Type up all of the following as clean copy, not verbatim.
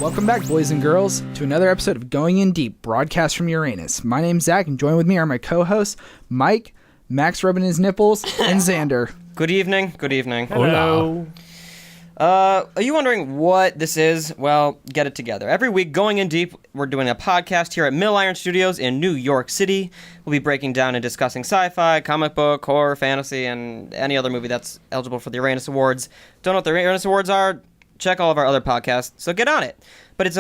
Welcome back, boys and girls, to another episode of Going In Deep, broadcast from Uranus. My name's Zakk, and joined with me are my co-hosts, Mike, Max rubbing his nipples, and Xander. Good evening. Good evening. Hello. Are you wondering what this is? Well, get it together. Every week, Going In Deep, we're doing a podcast here at Mill Iron Studios in New York City. We'll be breaking down and discussing sci-fi, comic book, horror, fantasy, and any other movie that's eligible for the Uranus Awards. Don't know what the Uranus Awards are? Check all of our other podcasts, so get on it. But it's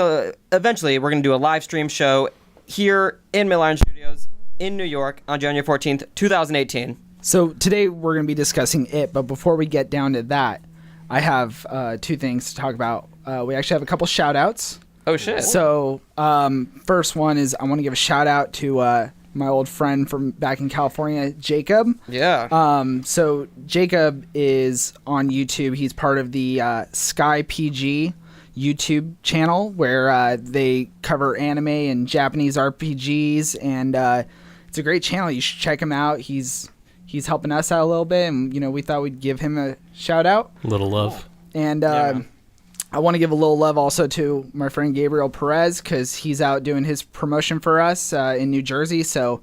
eventually, we're going to do a live stream show here in Mill Iron Studios in New York on January 14th, 2018. So today we're going to be discussing it, but before we get down to that, I have two things to talk about. We actually have a couple shout-outs. Oh, shit. So first one is I want to give a shout-out to my old friend from back in California, Jacob. Yeah. So Jacob is on YouTube. He's part of the Sky PG YouTube channel where they cover anime and Japanese RPGs, and it's a great channel. You should check him out. He's helping us out a little bit, and we thought we'd give him a shout out. Little love. And I want to give a little love also to my friend Gabriel Perez, because he's out doing his promotion for us in New Jersey. So,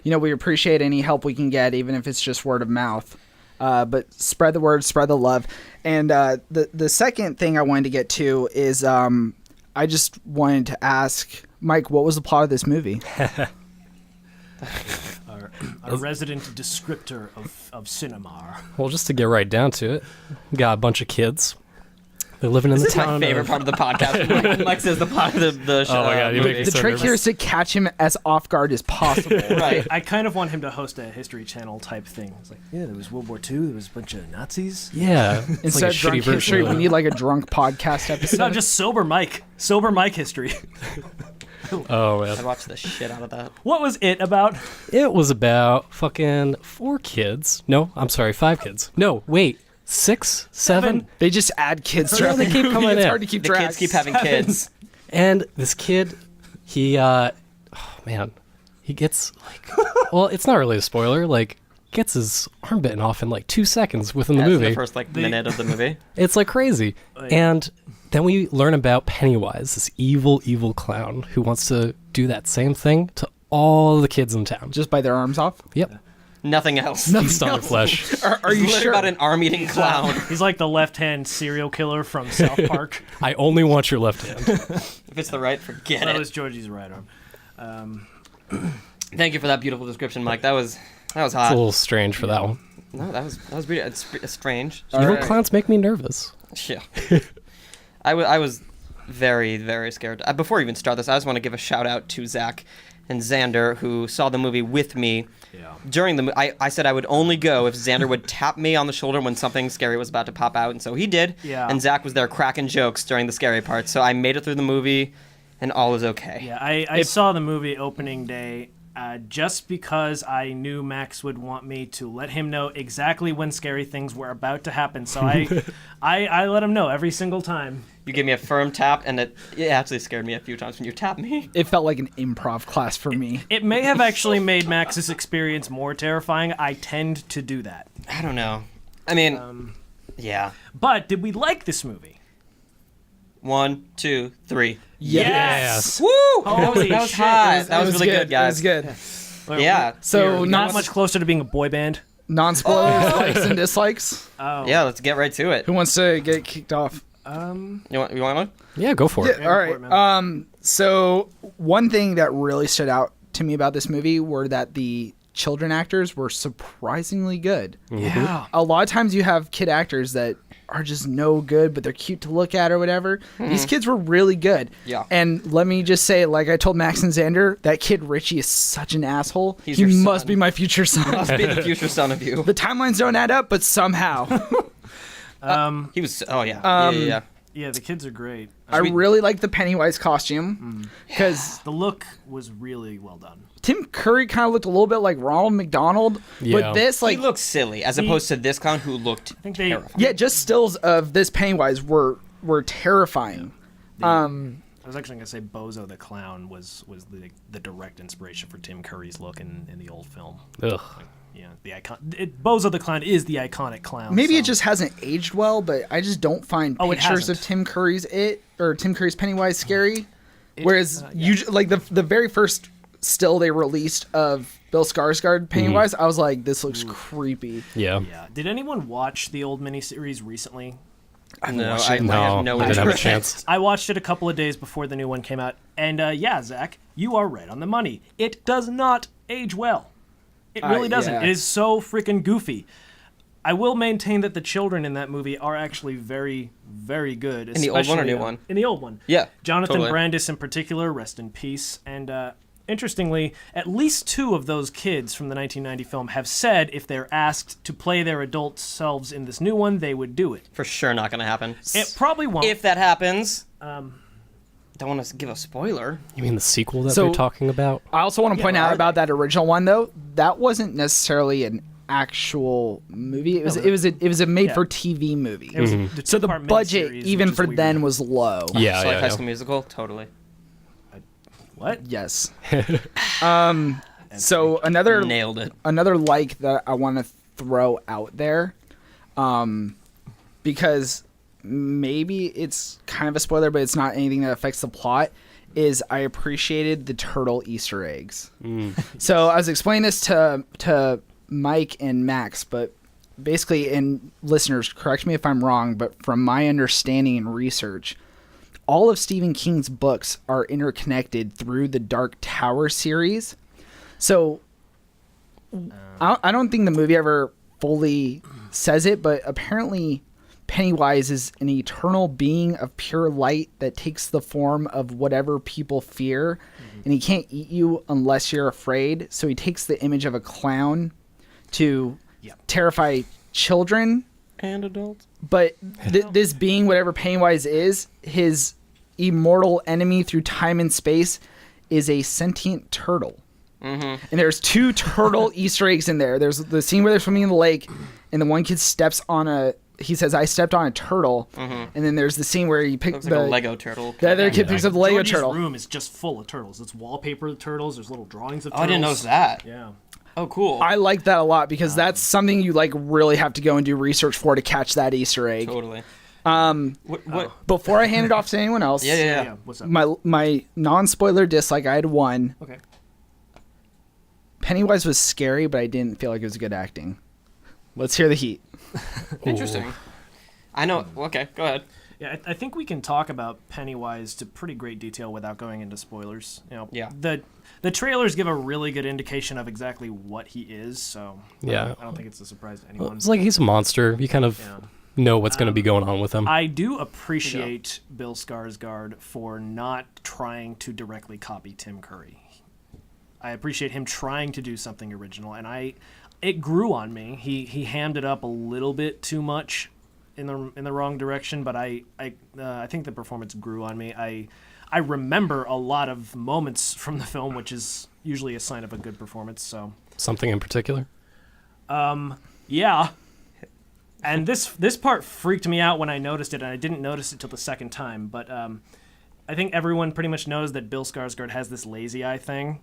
we appreciate any help we can get, even if it's just word of mouth. But spread the word, spread the love. And the second thing I wanted to get to is I just wanted to ask, Mike, what was the plot of this movie? Our resident descriptor of cinema. Well, just to get right down to it, we got a bunch of kids. They're living in the town. This is my favorite part of the podcast. Mike says the part of the show. Oh my God, you make me The so trick nervous. here is to catch him as off guard as possible. Right. I kind of want him to host a History Channel type thing. It's like, yeah, there was World War II, there was a bunch of Nazis. Yeah. It's Instead like of a drunk shitty version history, of we it. need like a drunk podcast episode. No, just sober Mike history. Oh, I man. watched the shit out of that. What was it about? It was about fucking 4 kids. No, I'm sorry, 5 kids. No, wait. 6? 7? They just add kids Yeah, throughout they the keep movie. coming It's in. hard to keep The track. kids keep having kids. And this kid, he, oh man, he gets, like, well, it's not really a spoiler, like, gets his arm bitten off in, like, 2 seconds within the That's movie. the first, minute of the movie. It's like crazy. And then we learn about Pennywise, this evil, evil clown who wants to do that same thing to all the kids in town. Just by their arms off? Yep. Nothing else. Feast on their flesh. Are you It's sure? about an arm-eating clown. He's like the left-hand serial killer from South Park. I only want your left hand. If it's the right, forget That it. was Georgie's right arm. Thank you for that beautiful description, Mike. That was It's a hot. little strange for that one. No, that was really, it's strange. Evil clowns make me nervous. Yeah. I was very, very scared. Before we even start this, I just want to give a shout out to Zakk and Xander, who saw the movie with me. Yeah. During the I said I would only go if Xander would tap me on the shoulder when something scary was about to pop out, and so he did. Yeah. And Zakk was there cracking jokes during the scary parts, so I made it through the movie, and all is okay. Yeah, I saw the movie opening day just because I knew Max would want me to let him know exactly when scary things were about to happen. So I let him know every single time. You gave me a firm tap, and it actually scared me a few times when you tapped me. It felt like an improv class for me. It may have actually made Max's experience more terrifying. I tend to do that. I don't know. I mean, yeah. But did we like this movie? 1, 2, 3. Yes. Woo! Holy that was shit. hot. That was really good, guys. It was good. Yeah. So Not not much closer to being a boy band. non-spoilers, likes and dislikes. Oh. Yeah, let's get right to it. Who wants to get kicked off? You want one? Yeah, go for it. Yeah, all right. man. So one thing that really stood out to me about this movie were that the children actors were surprisingly good. Yeah. A lot of times you have kid actors that are just no good, but they're cute to look at or whatever. These kids were really good. Yeah. And let me just say, like I told Max and Xander, that kid Richie is such an asshole. He's He your must son. be my future son. Must be the future son of you. The timelines don't add up, but somehow. He was. Oh yeah. Yeah. Yeah, the kids are great. I really like the Pennywise costume because The look was really well done. Tim Curry kind of looked a little bit like Ronald McDonald, Yeah. but this He like looked silly as opposed to this clown who looked think they- terrifying. yeah, just stills of this Pennywise were terrifying. I was actually gonna say Bozo the Clown was the direct inspiration for Tim Curry's look in the old film. Ugh. Yeah, the icon. Bozo the Clown is the iconic clown. Maybe so. it just hasn't aged well, but I just don't find Oh, it pictures of hasn't. Tim Curry's Tim Curry's Pennywise scary. Whereas like the very first still they released of Bill Skarsgård Pennywise, I was like, this looks creepy. Yeah. Yeah. Did anyone watch the old miniseries recently? No, watched I it. have No, no I didn't have a interest. chance. I watched it a couple of days before the new one came out, and yeah, Zach, you are right on the money. It does not age well. It really doesn't. yeah. It is so freaking goofy. I will maintain that the children in that movie are actually very, very good. In the old one or especially, new one? In the old one. Yeah, Jonathan totally. Brandis in particular, rest in peace. And interestingly, at least 2 of those kids from the 1990 film have said if they're asked to play their adult selves in this new one, they would do it. For sure not going to happen. It probably won't. If that happens, don't want to give a spoiler. You mean the sequel that So- they're talking about? I also want to point out are about that original one though. That wasn't necessarily an actual movie. It was a made for TV movie. It was So the two-part budget miniseries, even which is for weird. then was low. Yeah, So like yeah, High yeah. School Musical, totally. What? Yes. So Nailed it. another like that I want to throw out there, because maybe it's kind of a spoiler, but it's not anything that affects the plot. Is I appreciated the turtle Easter eggs. So I was explaining this to Mike and Max, but basically, and listeners, correct me if I'm wrong, but from my understanding and research, all of Stephen King's books are interconnected through the Dark Tower series. So I don't think the movie ever fully says it, but apparently Pennywise is an eternal being of pure light that takes the form of whatever people fear, and he can't eat you unless you're afraid. So he takes the image of a clown to terrify children. And adults. But this being, whatever Pennywise is, his immortal enemy through time and space is a sentient turtle. And there's 2 turtle Easter eggs in there. There's the scene where they're swimming in the lake, and the one kid steps on he says, I stepped on a turtle. And then there's the scene where he picks Looks like a Lego turtle. the other kid picks up the Lego Georgie's turtle. room is just full of turtles. It's wallpaper turtles. There's little drawings of Oh, turtles. I didn't notice that. Yeah. Oh, cool. I like that a lot because that's something you like really have to go and do research for to catch that Easter egg. Totally. What? Before I hand it off to anyone else, Yeah. What's up? my non-spoiler dislike, I had one. Okay. Pennywise was scary, but I didn't feel like it was good acting. Let's hear the heat. Interesting. I know. Okay, go ahead. Yeah, I think we can talk about Pennywise to pretty great detail without going into spoilers. You know, Yeah. The trailers give a really good indication of exactly what he is, so Yeah. I don't think it's a surprise to Well, anyone. it's like he's a monster. You kind of know what's going to be going on with him. I do appreciate Bill Skarsgård for not trying to directly copy Tim Curry. I appreciate him trying to do something original, and it grew on me. He hammed it up a little bit too much in the wrong direction, but I think the performance grew on me. I remember a lot of moments from the film, which is usually a sign of a good performance. So Something in particular? yeah. And this part freaked me out when I noticed it, and I didn't notice it till the second time. But I think everyone pretty much knows that Bill Skarsgård has this lazy eye thing.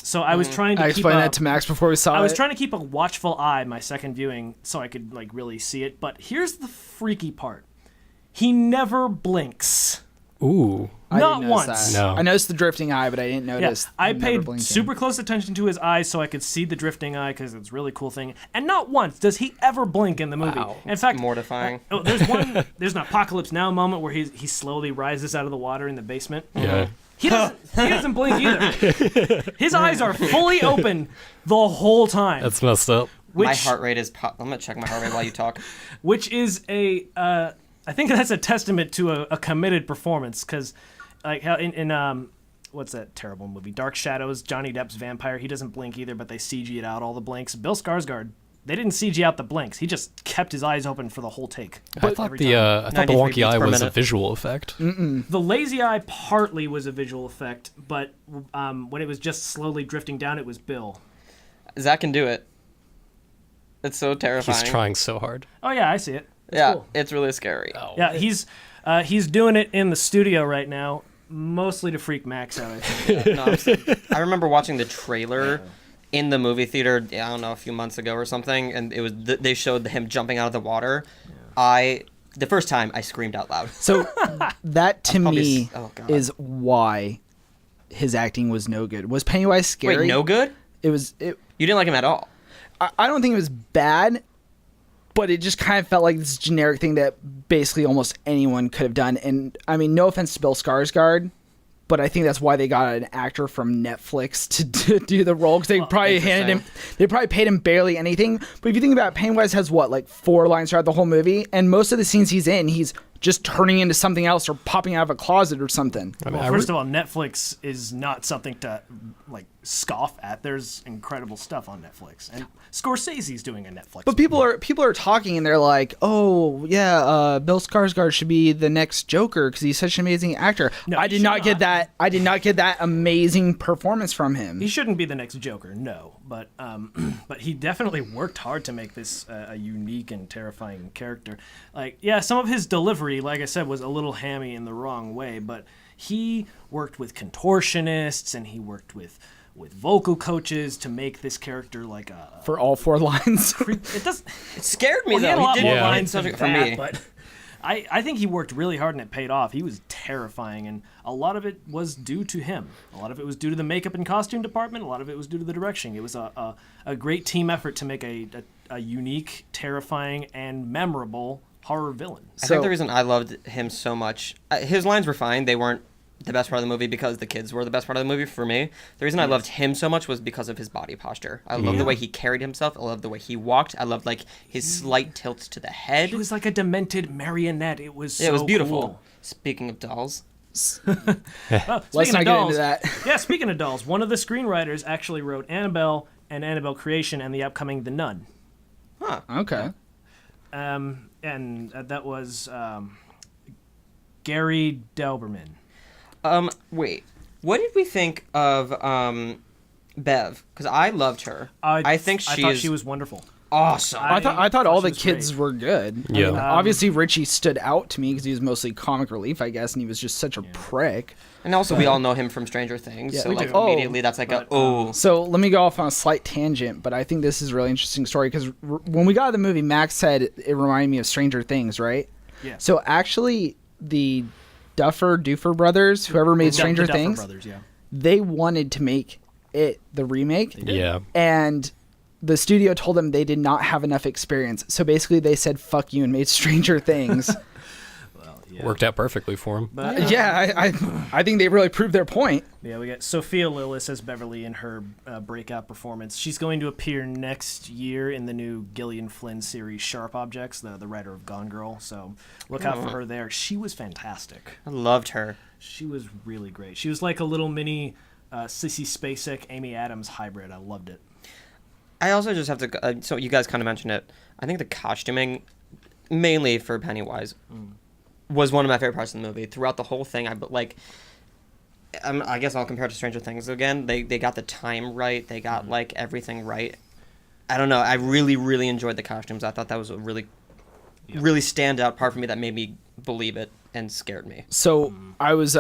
So I was trying to I keep explained that to Max before we saw it. I was trying to keep a watchful eye my second viewing so I could like really see it. But here's the freaky part: he never blinks. Ooh. I not didn't notice once. that. No. I noticed the drifting eye, but I didn't Yeah, notice. I never paid blinking. super close attention to his eyes so I could see the drifting eye because it's a really cool thing. And not once does he ever blink in the movie. Wow. In fact, Mortifying. there's an Apocalypse Now moment where he slowly rises out of the water in the basement. Yeah. He doesn't blink either. His eyes are fully open the whole time. That's messed up. My which, heart rate is. I'm gonna check my heart rate while you talk. which is I think that's a testament to a committed performance because, like how in what's that terrible movie, Dark Shadows, Johnny Depp's vampire, he doesn't blink either, but they CG it out all the blinks. Bill Skarsgård, they didn't CG out the blinks. He just kept his eyes open for the whole take. I thought every the time. 93 wonky beats eye per was a minute. visual effect. The lazy eye partly was a visual effect, but when it was just slowly drifting down, it was Bill. Zach can do it. It's so terrifying. He's trying so hard. Oh yeah, I see it. It's Yeah, cool. it's really scary. Yeah, he's doing it in the studio right now, mostly to freak Max out. I think. No, I remember watching the trailer in the movie theater, I don't know, a few months ago or something, and it was they showed him jumping out of the water. The first time I screamed out loud. So that to me oh, God. is why his acting was no good. Was Pennywise scary? Wait, no good? You You didn't like him at all? I don't think it was bad, but it just kind of felt like this generic thing that basically almost anyone could have done. And I mean, no offense to Bill Skarsgård, but I think that's why they got an actor from Netflix to do the role, because they probably paid him barely anything. But if you think about it, Pennywise has what, like 4 lines throughout the whole movie, and most of the scenes he's in, he's just turning into something else or popping out of a closet or something. Well, first of all, Netflix is not something to like scoff at. There's incredible stuff on Netflix, and Scorsese's doing a Netflix. But people are talking and they're like, "Oh yeah, Bill Skarsgård should be the next Joker because he's such an amazing actor." No, I did not get that. I did not get that amazing performance from him. He shouldn't be the next Joker, no. But but he definitely worked hard to make this a unique and terrifying character. Like, yeah, some of his delivery, like I said, was a little hammy in the wrong way, but he worked with contortionists and he worked with vocal coaches to make this character like a for all 4 lines. It scared me, well, he had though. a lot He more did lines than something that, for me. but I think he worked really hard and it paid off. He was terrifying, and a lot of it was due to him. A lot of it was due to the makeup and costume department. A lot of it was due to the direction. It was a great team effort to make a unique, terrifying, and memorable horror villain. I think the reason I loved him so much, his lines were fine. They weren't the best part of the movie because the kids were the best part of the movie for me. The reason I loved him so much was because of his body posture. I loved the way he carried himself. I loved the way he walked. I loved like his slight tilt to the head. He was like a demented marionette. It was so it was beautiful. Cool. Speaking of dolls. Let's not get into that. Yeah, speaking of dolls, one of the screenwriters actually wrote Annabelle and Annabelle Creation and the upcoming The Nun. Huh. Okay. And that was Gary Dauberman. Wait. What did we think of Bev? Because I loved her. I thought she was wonderful. Awesome. I thought all the she was kids great. were good. Yeah. I mean, obviously Richie stood out to me because he was mostly comic relief, I guess, and he was just such a prick. And also, we all know him from Stranger Things, Yeah, so we like do. immediately that's like So let me go off on a slight tangent, but I think this is a really interesting story because when we got the movie, Max said it reminded me of Stranger Things, right? Yeah. So actually, the Duffer brothers, whoever made Stranger the Duffer Things, Brothers, yeah. they wanted to make it the remake. Yeah. And the studio told them they did not have enough experience. So basically they said, fuck you, and made Stranger Things. Worked out perfectly for him. But, I think they really proved their point. yeah, we got Sophia Lillis as Beverly in her breakout performance. She's going to appear next year in the new Gillian Flynn series Sharp Objects, the writer of Gone Girl. So look out for her there. She was fantastic. I loved her. She was really great. She was like a little mini Sissy Spacek, Amy Adams hybrid. I loved it. I also just have to. So you guys kind of mentioned it. I think the costuming, mainly for Pennywise, was one of my favorite parts of the movie. Throughout the whole thing, I guess I'll compare it to Stranger Things again. They got the time right. They got like everything right. I don't know. I really, really enjoyed the costumes. I thought that was a really, really standout part for me that made me believe it and scared me. So I was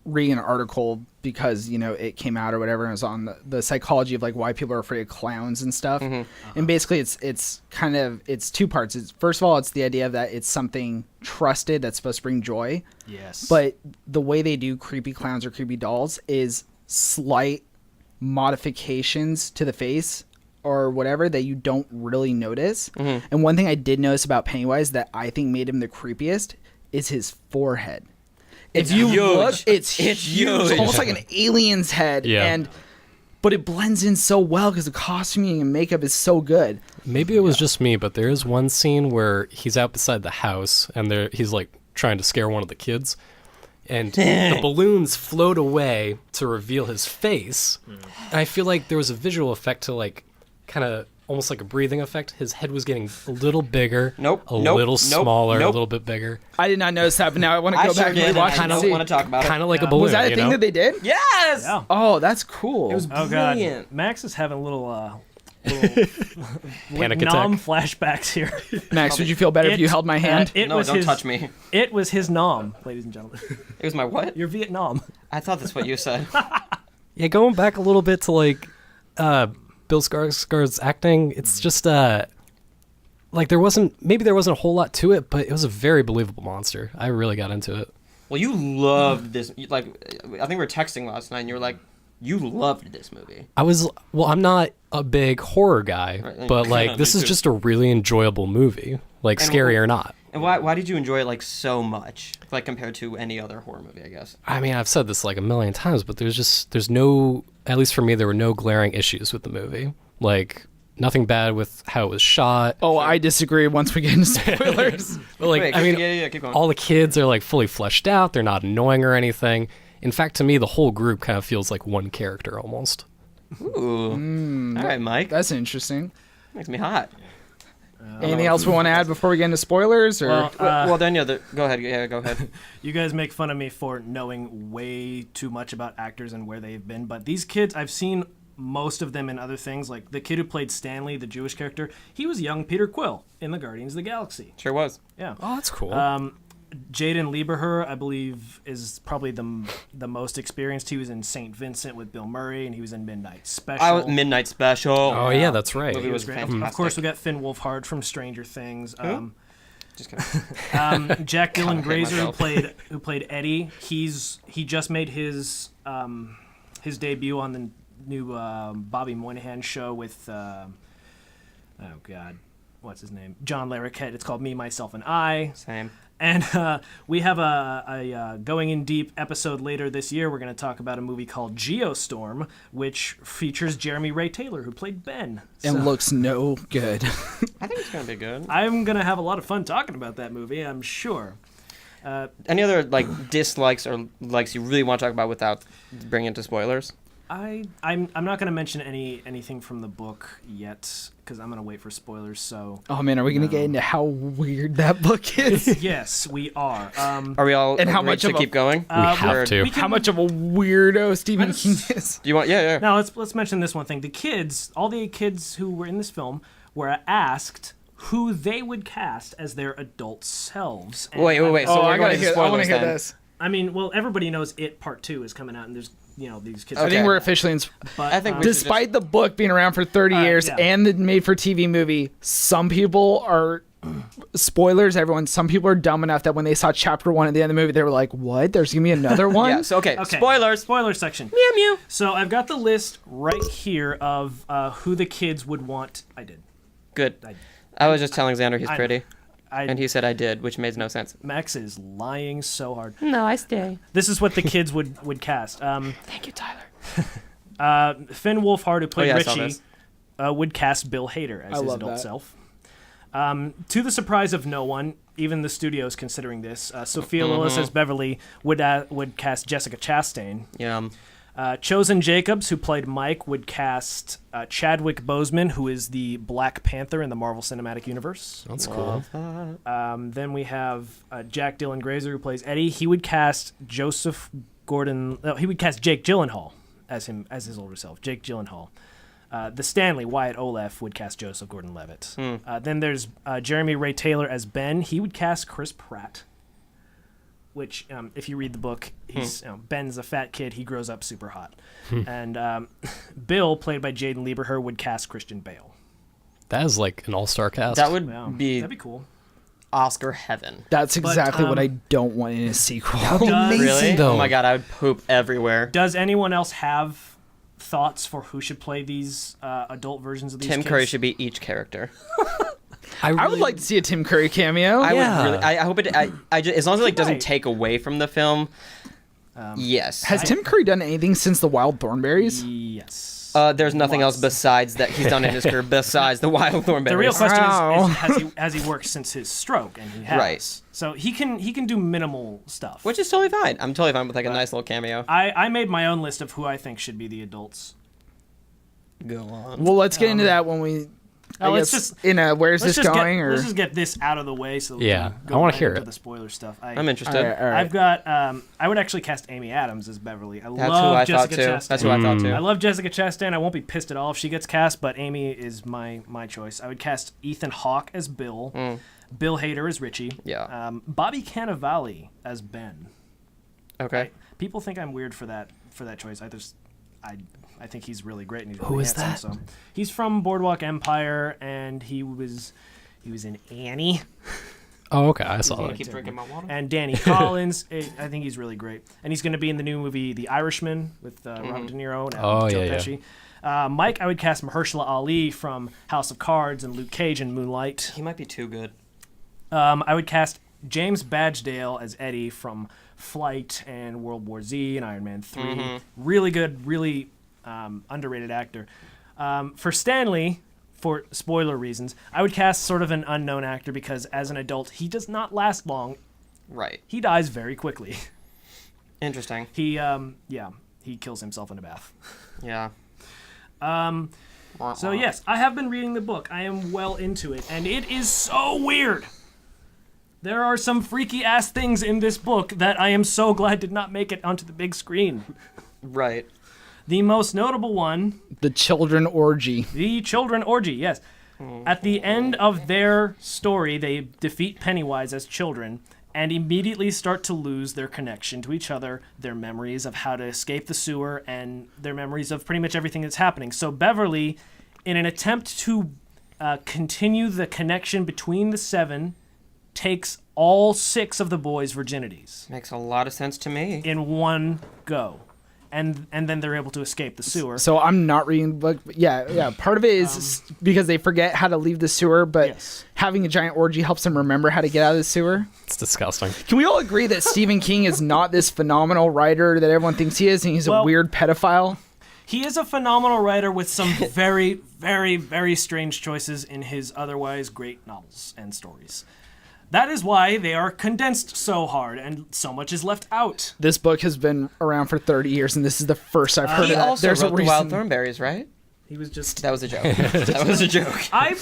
reading an article because, you know, it came out or whatever, and it was on the psychology of like why people are afraid of clowns and stuff. And basically it's kind of, it's 2 parts. First of all, it's the idea that it's something trusted that's supposed to bring joy. Yes. But the way they do creepy clowns or creepy dolls is slight modifications to the face or whatever that you don't really notice. And one thing I did notice about Pennywise that I think made him the creepiest is his forehead. If you look, it's huge. It's almost like an alien's head. Yeah. But it blends in so well because the costuming and makeup is so good. Maybe it was just me, but there is one scene where he's out beside the house and he's like trying to scare one of the kids, and the balloons float away to reveal his face. And I feel like there was a visual effect to like kind of almost like a breathing effect. His head was getting a little bigger, a little smaller, a little bit bigger. I did not notice that, but now I want to go back and rewatch it. I don't want to talk about it. Kind of like a balloon. Was that a thing that they did? Yes. Yeah. Oh, that's cool. It was Oh god, brilliant. Max is having little Panic nom attack. flashbacks here. Max, would you feel better if you held my hand? No, don't touch me. It was his nom, ladies and gentlemen. It was my what? Your Vietnam. I thought that's what you said. Yeah, going back a little bit to like Bill Skarsgård's acting. It's just like there wasn't a whole lot to it, but it was a very believable monster. I really got into it. Well, you loved this. Like, I think we were texting last night, and you were like, you loved this movie. I'm not a big horror guy, Right, but like this is just a really enjoyable movie, like scary or not. And why did you enjoy it like so much, like compared to any other horror movie? I guess. I mean, I've said this like a million times, but there's no, at least for me, there were no glaring issues with the movie. Like nothing bad with how it was shot. Oh, I disagree. Once we get into spoilers, But like, Wait, I mean, keep going. all the kids are like fully fleshed out. They're not annoying or anything. In fact, to me, the whole group kind of feels like one character almost. Ooh. All right, Mike. that's interesting. Makes me hot. Anything else we want to add before we get into spoilers? Or Well, then, go ahead. Yeah, go ahead. You guys make fun of me for knowing way too much about actors and where they've been, but these kids, I've seen most of them in other things. Like the kid who played Stanley, the Jewish character, he was young Peter Quill in the Guardians of the Galaxy. Sure was. Yeah. Oh, that's cool. Jaden Lieberher, I believe, is probably the most experienced. He was in St. Vincent with Bill Murray, and he was in Midnight Special. Midnight Special. oh yeah, that's right. Movie was Great. fantastic. Of course, we got Finn Wolfhard from Stranger Things. Just kidding. Jack Dylan I hate Grazer, myself. who played Eddie. He just made his debut on the new Bobby Moynihan show with oh god, what's his name? John Larroquette. It's called Me, Myself, and I. Same. And we have a Going In Deep episode later this year. We're going to talk about a movie called Geostorm, which features Jeremy Ray Taylor, who played Ben. and looks no good. I think it's gonna be good. I'm going to have a lot of fun talking about that movie, I'm sure. Any other like dislikes or likes you really want to talk about without bringing it to spoilers? I'm not going to mention anything from the book yet because I'm going to wait for spoilers. So Oh man, are we gonna get into how weird that book is? yes, we are. Are we all And how agreed much to of a- keep going? we have to. we can- How much of a weirdo Stephen Let's- King is? Do you want? Yeah. Now let's mention this one thing. The kids, all the kids who were in this film, were asked who they would cast as their adult selves. And Wait. So Oh, we're I going gotta into hear. I want spoilers to hear then. this. I mean, well, everybody knows It Part 2 is coming out, and there's these kids. I Okay. think we're officially in. But, I think we should Despite the book being around for 30 years yeah. and the made-for-TV movie, some people are spoilers. Everyone, some people are dumb enough that when they saw Chapter 1 at the end of the movie, they were like, "What? There's gonna be another one?" Yeah. So okay. Okay. Spoilers. Spoiler section. Mew mew. So I've got the list right here of who the kids would want. I did. Good. I was just telling Xander he's I- pretty, I and he said I did, which made no sense. Max is lying so hard. No, I stay. This is what the kids would cast. Thank you, Tyler. Finn Wolfhard, who played yeah, I saw Richie, this. would cast Bill Hader as I his love adult that. self. To the surprise of no one, even the studios considering this, Sophia Lillis as Beverly would cast Jessica Chastain. Yeah. Chosen Jacobs, who played Mike, would cast Chadwick Boseman, who is the Black Panther in the Marvel Cinematic Universe. That's cool. Then we have Jack Dylan Grazer, who plays Eddie. He would cast Joseph Gordon. No, he would cast Jake Gyllenhaal as his older self. Jake Gyllenhaal. The Stanley, Wyatt Olaf, would cast Joseph Gordon-Levitt. Then there's Jeremy Ray Taylor as Ben. He would cast Chris Pratt. Which, if you read the book, he's Ben's a fat kid. He grows up super hot. And Bill, played by Jaden Lieberher, would cast Christian Bale. That is like an all-star cast. That would Wow. be That'd be cool. Oscar heaven. That's exactly what um, I don't want in a sequel. Does- Really? though. Oh my god, I would poop everywhere. Does anyone else have thoughts for who should play these adult versions of these Tim kids? Curry should be each character. I would like to see a Tim Curry cameo. I Yeah. would really. I hope it. I just, as long as it like doesn't Right. take away from the film. Yes. Has Tim Curry done anything since the Wild Thornberries? Yes. There's nothing else besides that he's done in his career besides the Wild Thornberries. The real question Wow. is has he worked since his stroke, and he has. Right. So he can do minimal stuff. Which is totally fine. I'm totally fine with like a nice little cameo. I made my own list of who I think should be the adults. Go on. Well, let's get into that when we. I let's guess just- where's Let's this just going? let's or just get this out of the way so we Yeah, can go I wanna right hear into it. the spoiler stuff. I'm interested. all right, all right. I've got I would actually cast Amy Adams as Beverly. I That's who love I Jessica thought too. Chastain. That's who I thought too. I love Jessica Chastain. I won't be pissed at all if she gets cast, but Amy is my choice. I would cast Ethan Hawke as Bill, Bill Hader as Richie, Yeah. Bobby Cannavale as Ben. Okay. People think I'm weird for that choice. I think he's really great. And he's Who really is handsome, So he's from Boardwalk Empire, and he was in Annie. Oh, okay, I saw I'm that. gonna keep drinking my water. And Danny Collins, I think he's really great. And he's going to be in the new movie The Irishman with Robert De Niro and Joe Pesci. Mike, I would cast Mahershala Ali from House of Cards and Luke Cage and Moonlight. He might be too good. I would cast James Badgedale as Eddie from Flight and World War Z and Iron Man 3. Really good, really underrated actor. For Stanley, for spoiler reasons, I would cast sort of an unknown actor because as an adult, he does not last long. Right. He dies very quickly. Interesting. He kills himself in a bath. Yeah. So yes, I have been reading the book. I am well into it, and it is so weird. There are some freaky ass things in this book that I am so glad did not make it onto the big screen. Right. The most notable one, The children orgy. the children orgy, yes. At the end of their story, they defeat Pennywise as children and immediately start to lose their connection to each other, their memories of how to escape the sewer, and their memories of pretty much everything that's happening. So Beverly, in an attempt to continue the connection between the seven, takes all 6 of the boys' virginities Makes a lot of sense to me. in one go. And then they're able to escape the sewer. So I'm not reading the book. But yeah. Part of it is because they forget how to leave the sewer, but Yes. having a giant orgy helps them remember how to get out of the sewer. It's disgusting. Can we all agree that Stephen King is not this phenomenal writer that everyone thinks he is, and he's a Well- weird pedophile? He is a phenomenal writer with some very, very, very strange choices in his otherwise great novels and stories. That is why they are condensed so hard and so much is left out. This book has been around for 30 years, and this is the first I've heard He of that. also There's wrote a The Wild reason. Thornberries, right? He was just. That was a joke. That was a joke. I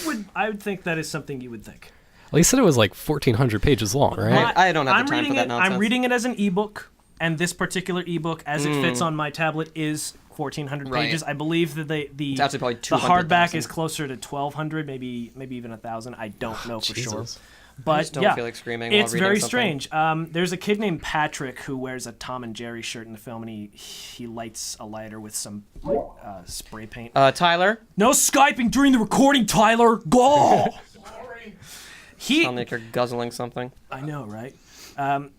would think that is something you would think. Well, he said it was like 1,400 pages long, right? I don't have the I'm time reading for that it. nonsense. I'm reading it as an ebook, and this particular ebook, as it fits on my tablet, is 1,400 Right. pages. I believe that the It's actually probably the 200,000. hardback is closer to 1,200, maybe even 1,000. I don't know for sure. Jesus. But just don't yeah, feel like screaming while it's reading very something. strange. There's a kid named Patrick who wears a Tom and Jerry shirt in the film, and he lights a lighter with some spray paint. Tyler? No Skyping during the recording, Tyler. Go. Sound like you're guzzling something. I know, right?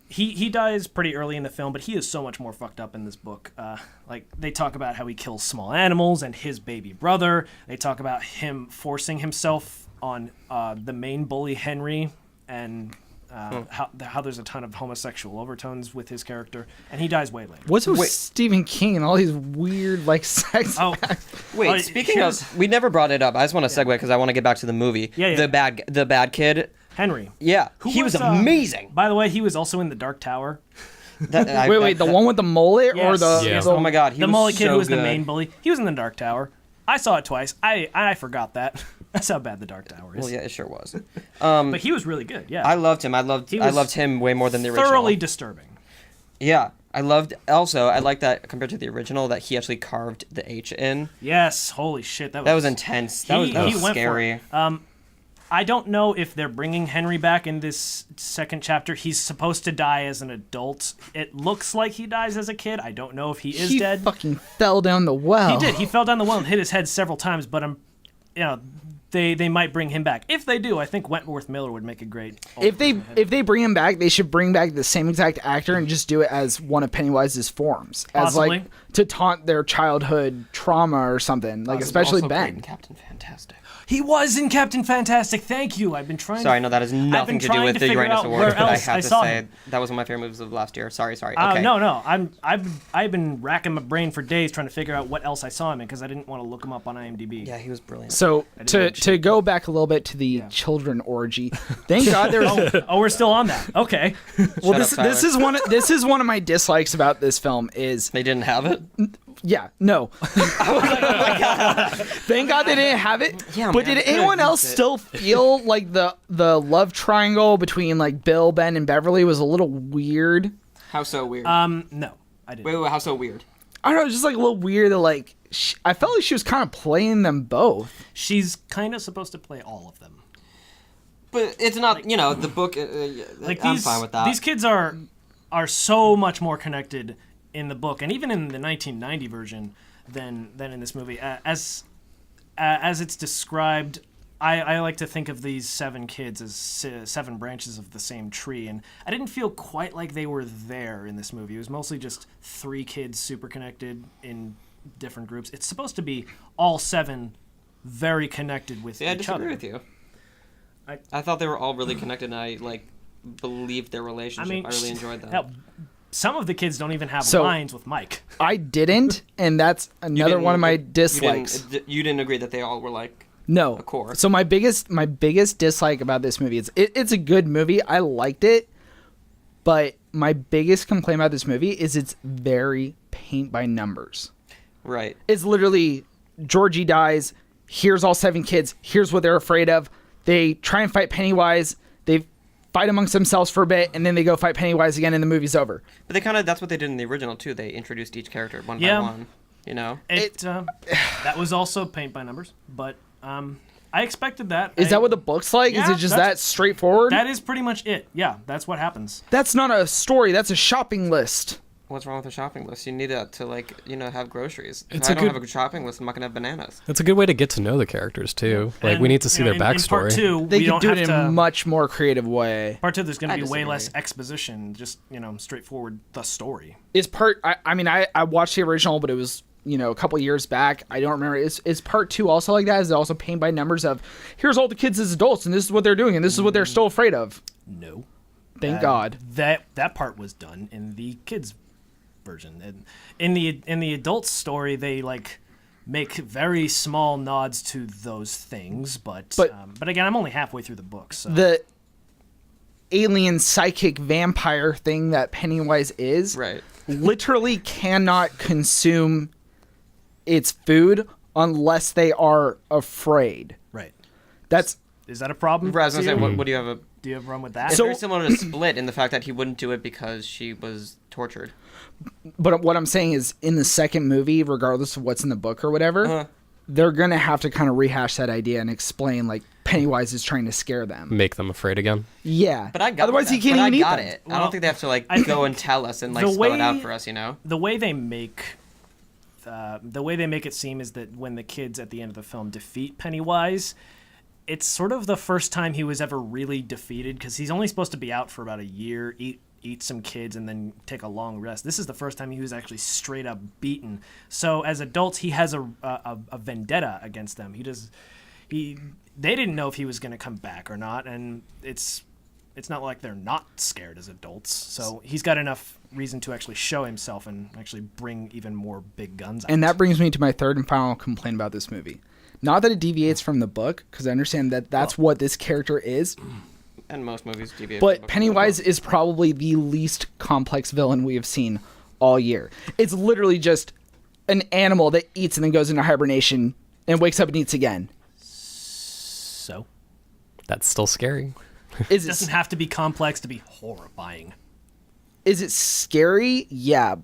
He dies pretty early in the film, but he is so much more fucked up in this book. Like, they talk about how he kills small animals and his baby brother. They talk about him forcing himself on the main bully, Henry, and how there's a ton of homosexual overtones with his character, and he dies way later. What's with Wait. Stephen King and all these weird, like, sex Oh, Wait, speaking of, we never brought it up. I just want to segue because I want to get back to the movie. Yeah. The bad kid. Henry. Yeah, Who he was was, amazing. By the way, he was also in The Dark Tower. Wait, the one with the mullet or Yes, the? yes. the- Oh my God, he The was mullet kid so who was the good. main bully. He was in The Dark Tower. I saw it twice. I forgot that. That's how bad The Dark Tower is. Well, yeah, it sure was. But he was really good. Yeah. I loved him. I loved him way more than the original. Thoroughly disturbing. Yeah, I like that compared to the original that he actually carved the H in. Yes. Holy shit. That That was intense. That was went for scary. it. I don't know if they're bringing Henry back in this second chapter. He's supposed to die as an adult. It looks like he dies as a kid. I don't know if he is he dead. fucking fell down the well. He did. He fell down the well and hit his head several times, but they might bring him back. If they do, I think Wentworth Miller would make a great. If they bring him back, they should bring back the same exact actor and just do it as one of Pennywise's forms, as Possibly. like to taunt their childhood trauma or something. Like especially Also great in Ben. Captain Fantastic. He was in Captain Fantastic. Thank you. I've been trying. Sorry, no, that has nothing to do with the figure Uranus out Awards, where but I else have to saw say him. that was one of my favorite movies of last year. Sorry. Okay. No. I've been racking my brain for days trying to figure out what else I saw him in because I didn't want to look him up on IMDb. Yeah, he was brilliant. So didn't to go back a little bit to the children orgy, thank God there's. Oh, we're still on that. Okay. Well, Shut up, this is one of my dislikes about this film is They didn't have it. yeah no. Thank God they didn't have it. Yeah, but man, did they could've anyone else used it. still feel like the love triangle between like Bill, Ben, and Beverly was a little weird? How so weird? No, I didn't. wait, how so weird? I don't know, just like a little weird that like I felt like she was kind of playing them both. She's kind of supposed to play all of them. But it's not, the book. Like I'm these, fine with that. These kids are so much more connected in the book, and even in the 1990 version, than in this movie. As it's described, I like to think of these 7 kids as 7 branches of the same tree, and I didn't feel quite like they were there in this movie. It was mostly just 3 kids super connected in different groups. It's supposed to be all 7 very connected with each other. I disagree with you. I thought they were all really connected, and I believed their relationship. I really enjoyed that. Hell, some of the kids don't even have So- lines with Mike. I didn't, and that's another one of my dislikes. You didn't agree that they all were No. a core. So my biggest dislike about this movie is it's a good movie. I liked it, but my biggest complaint about this movie is it's very paint by numbers. Right. It's literally Georgie dies. Here's all 7 kids. Here's what they're afraid of. They try and fight Pennywise. They fight amongst themselves for a bit, and then they go fight Pennywise again, and the movie's over. But that's what they did in the original too. They introduced each character one by one. You know. That was also paint by numbers, but I expected that. Is that what the book's like? Yeah, is it just that straightforward? That is pretty much it. Yeah, that's what happens. That's not a story. That's a shopping list. What's wrong with a shopping list? You need that to have groceries. It's if I a don't good- have a shopping list, I'm not gonna have bananas. It's a good way to get to know the characters too. Like we need to see their In part backstory. 2, They we could don't do have it in to. a much more creative way. Part 2, there's going I to be way disagree. less exposition. Just straightforward the story. Is part? I watched the original, but it was a couple years back. I don't remember. Is part 2 also like that? Is it also paint by numbers of here's all the kids as adults, and this is what they're doing, and this is what they're still afraid of? No. Thank God. That part was done in the kids version. And in the adult story, they make very small nods to those things, but again, I'm only halfway through the book, so The alien psychic vampire thing that Pennywise is Right. literally cannot consume its food unless they are afraid. right. Is that a problem? I was gonna say, to you? what do you have a? Do you have a problem with that? It's So- very similar to Split in the fact that he wouldn't do it because she was tortured. But what I'm saying is, in the second movie, regardless of what's in the book or whatever, they're gonna have to kind of rehash that idea and explain Pennywise is trying to scare them. Make them afraid again. Yeah. But I got Otherwise, that. he can't But even I eat got them. it. I don't think they have to go and tell us and the spell it out way- for us. The way they make it seem is that when the kids at the end of the film defeat Pennywise, it's sort of the first time he was ever really defeated, because he's only supposed to be out for about a year, eat some kids, and then take a long rest. This is the first time he was actually straight up beaten. So as adults, he has a vendetta against them. They didn't know if he was going to come back or not, and it's not like they're not scared as adults. So he's got enough reason to actually show himself and actually bring even more big guns out. And that brings me to my third and final complaint about this movie. Not that it deviates from the book, because I understand that that's what this character is. And most movies deviate. But Pennywise is probably the least complex villain we have seen all year. It's literally just an animal that eats and then goes into hibernation and wakes up and eats again. So That's still scary. Is it doesn't it have to be complex to be horrifying. is it scary? Yeah,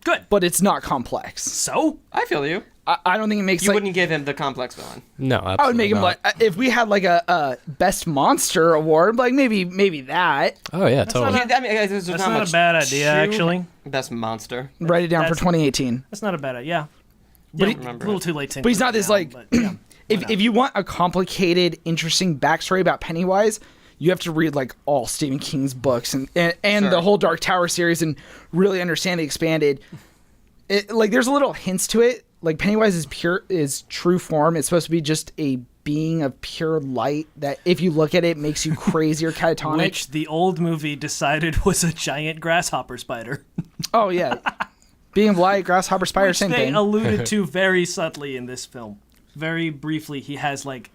Good. but it's not complex. So I feel you. I don't think it makes You like. wouldn't give him the complex villain. No, absolutely I would make him not. if we had a best monster award, maybe that. Oh yeah, totally. not There's that's not not much a bad idea, to- actually. Best monster. Write it down for That's- 2018. That's not a bad idea. But Yeah, he- a little too late to but he's include not it this, now, like- but, yeah, why not? If you want a complicated, interesting backstory about Pennywise, you have to read all Stephen King's books and Sure. the whole Dark Tower series and really understand the expanded. There's a little hints to it. Pennywise is true form. It's supposed to be just a being of pure light that, if you look at it, makes you crazy or catatonic. Which the old movie decided was a giant grasshopper spider. Oh yeah, being of light, grasshopper, spider, Which same they thing. alluded to very subtly in this film. Very briefly, he has like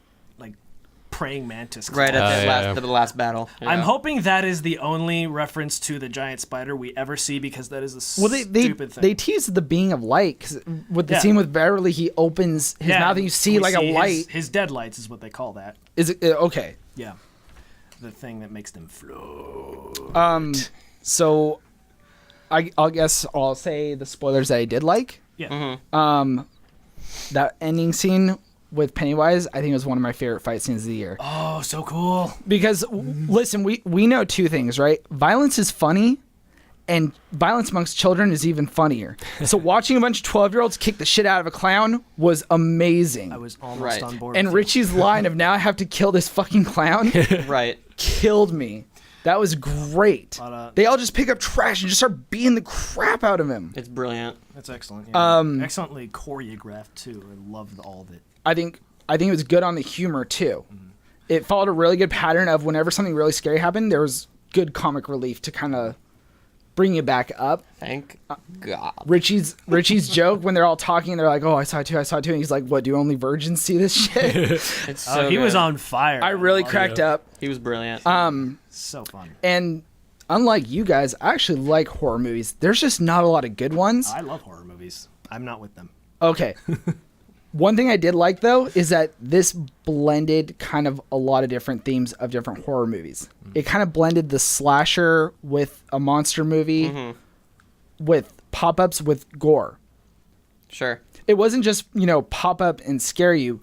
praying mantis claws. Right at yeah. the last battle. I'm Yeah. hoping that is the only reference to the giant spider we ever see, because that is a Well, they stupid thing. they tease the being of light, because with the Yeah. scene with Beverly, he opens his mouth and you see we a light. His deadlights is what they call that. Is it okay? Yeah. The thing that makes them float. So, I'll guess I'll say the spoilers that I did like. Yeah. That ending scene with Pennywise, I think, was one of my favorite fight scenes of the year. Oh, so cool. Because listen, we know two things, right? Violence is funny, And violence amongst children is even funnier. So watching a bunch of 12-year-olds kick the shit out of a clown was amazing. I was almost Right. on board. And with you. Richie's line of now I have to kill this fucking clown Right. killed me. That was great. But, They all just pick up trash and just start beating the crap out of him. It's brilliant. That's excellent. Yeah. Excellently choreographed too. I loved all of it. I think it was good on the humor too. It followed a really good pattern of whenever something really scary happened, there was good comic relief to kind of bring you back up. Thank God. Richie's joke when they're all talking, they're like, "Oh, I saw it too," and he's like, "What? Do only virgins see this shit?" It's so He was good. on fire. I really loved cracked it. up. He was brilliant. So fun. And unlike you guys, I actually like horror movies. There's just not a lot of good ones. I love horror movies. I'm not with them. Okay. One thing I did like, though, is that this blended kind of a lot of different themes of different horror movies. It kind of blended the slasher with a monster movie with pop-ups with gore. Sure. It wasn't just, pop up and scare you.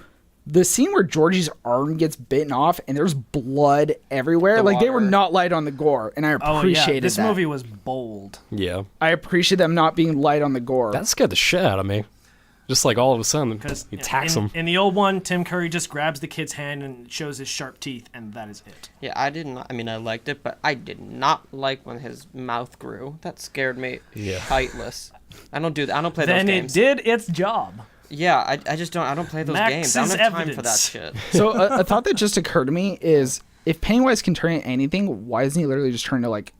The scene where Georgie's arm gets bitten off and there's blood everywhere, The they were water. not light on the gore, and I Oh appreciated yeah, this that. movie was bold. Yeah. I appreciate them not being light on the gore. That scared the shit out of me. Just like all of a sudden, Because he attacks him. in the old one, Tim Curry just grabs the kid's hand and shows his sharp teeth, and that is it. Yeah, I did not. I mean, I liked it, but I did not like when his mouth grew. That scared me Yeah. shitless. I don't do that. I don't play Then those it games. did its job. Yeah, I just don't. I don't play those games. I don't Max's have time for that evidence. shit. So a thought that just occurred to me is, if Pennywise can turn into anything, why isn't he literally just turn into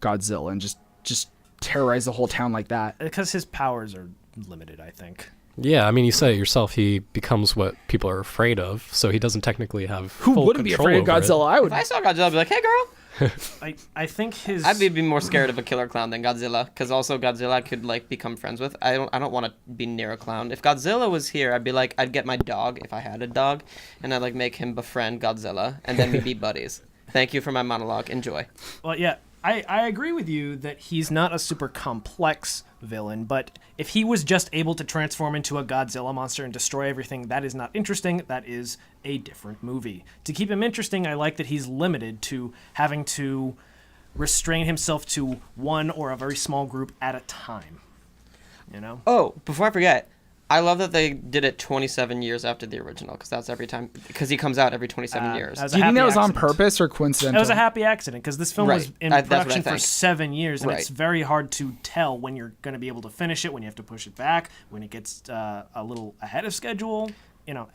Godzilla and just terrorize the whole town like that? Because his powers are limited, I think. Yeah, I mean, you said it yourself. He becomes what people are afraid of, so he doesn't technically have Who full wouldn't be control afraid of over it. Godzilla? I would. If I saw Godzilla, I'd be like, "Hey, girl." I think his I'd be more scared of a killer clown than Godzilla, because also Godzilla I could become friends with. I don't want to be near a clown. If Godzilla was here, I'd be like, I'd get my dog if I had a dog, and I'd make him befriend Godzilla, and then we'd be buddies. Thank you for my monologue. Enjoy. Well, yeah, I agree with you that he's not a super complex villain, but if he was just able to transform into a Godzilla monster and destroy everything, that is not interesting. That is a different movie. To keep him interesting, I like that he's limited to having to restrain himself to one or a very small group at a time. Oh, before I forget, I love that they did it 27 years after the original, because that's every time, because he comes out every 27 years. That was Do a you think happy that was on accident. purpose or coincidental? It was a happy accident because this film was Right. in That's what I production for think. 7 years, and Right. it's very hard to tell when you're going to be able to finish it, when you have to push it back, when it gets a little ahead of schedule.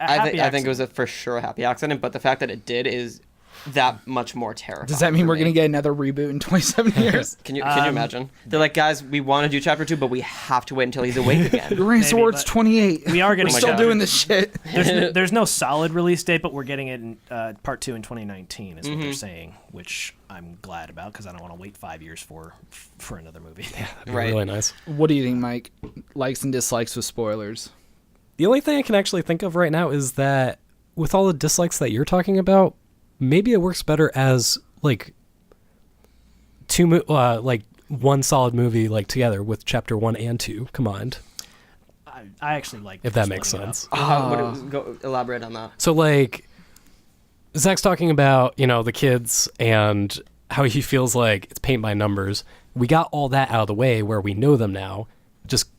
I think it was for sure a happy accident, but the fact that it did is that much more terrifying. Does that mean for we're me. going to get another reboot in 27 years? Can you imagine? They're like, guys, we want to do chapter 2, but we have to wait until he's awake again. Uranus Maybe, Awards but 28. we are getting We're still chapter- doing this shit. There's no solid release date, but we're getting it in part 2 in 2019 is what they're saying, which I'm glad about because I don't want to wait 5 years for another movie. That'd be Right. really nice. What do you think, Mike? Likes and dislikes with spoilers. The only thing I can actually think of right now is that with all the dislikes that you're talking about, maybe it works better as one solid movie together with chapter 1 and 2 combined. I actually like If that just makes splitting it sense. Go elaborate on that. So Zack's talking about, the kids and how he feels like it's paint by numbers. We got all that out of the way where we know them now. Just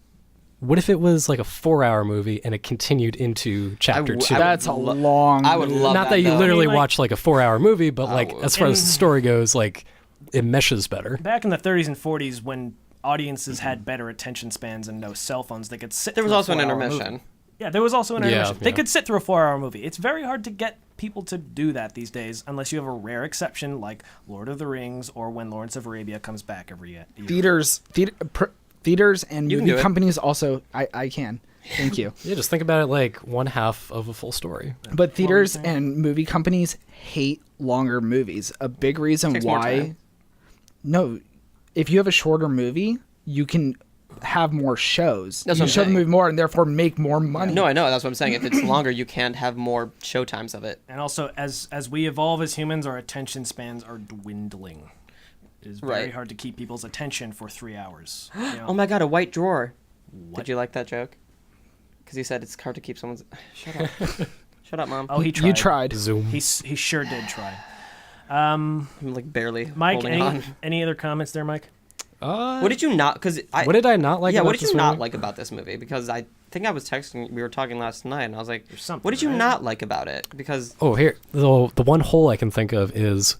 what if it was like a 4-hour movie and it continued into chapter 2? That's a long I would movie. love Not that you though. literally I mean, watch like a 4-hour movie, but would. as far as the story goes, it meshes better. Back in the 30s and 40s when audiences had better attention spans and no cell phones, they could sit There was through a also an 4-hour intermission. movie. Yeah, there was also an Yeah, intermission. They yeah. could sit through a 4-hour movie. It's very hard to get people to do that these days, unless you have a rare exception like Lord of the Rings or when Lawrence of Arabia comes back every year. Theaters and You can movie do it. companies also. I can. Thank you. Yeah, just think about it like one half of a full story. But theaters and movie companies hate longer movies. A big reason Takes more why. time. No, if you have a shorter movie, you can have more shows. That's you what I'm show the saying. movie more and therefore make more money. No, I know. That's what I'm saying. If it's longer, you can't have more show times of it. And also, as we evolve as humans, our attention spans are dwindling. It is very Right. hard to keep people's attention for 3 hours. Oh my god, a white drawer. Did you like that joke? Because he said it's hard to keep someone's. Shut up. Shut up, Mom. Oh, he tried. You tried. Zoom. He sure did try. I'm barely Mike, holding on. any other comments there, Mike? What did you not? Because what did I not like? Yeah, about what did this you not movie? like about this movie? Because I think I was texting. We were talking last night, and I was like, something, "What did you right? not like about it?" Because Oh, here the one hole I can think of is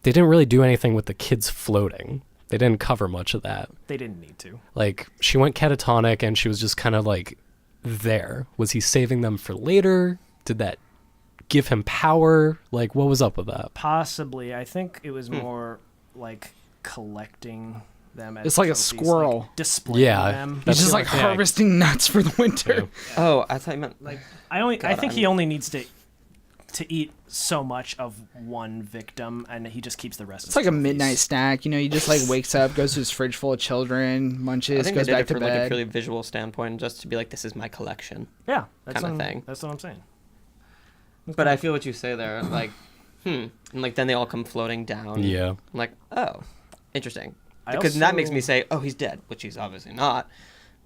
they didn't really do anything with the kids floating. They didn't cover much of that. They didn't need to. Like, she went catatonic and she was just kind of like there. Was he saving them for later? Did that give him power? Like, what was up with that? Possibly. I think it was more like collecting them as It's like a trophies, squirrel. like displaying Yeah, them. He's That's just the like only thing I- harvesting nuts for the winter. oh, I thought you meant Like I God, think I'm- he only needs to eat so much of one victim, and he just keeps the rest. It's like a midnight snack. You know, he just like wakes up, goes to his fridge full of children, I munches, think they goes did back it to for like a bed. purely visual standpoint, just to be like, "This is my collection." Yeah, that's kinda what thing. That's what I'm saying. But I feel what you say there, like, and like then they all come floating down. Yeah. I'm like, oh, interesting. I Because that makes also- me say, oh, he's dead, which he's obviously not.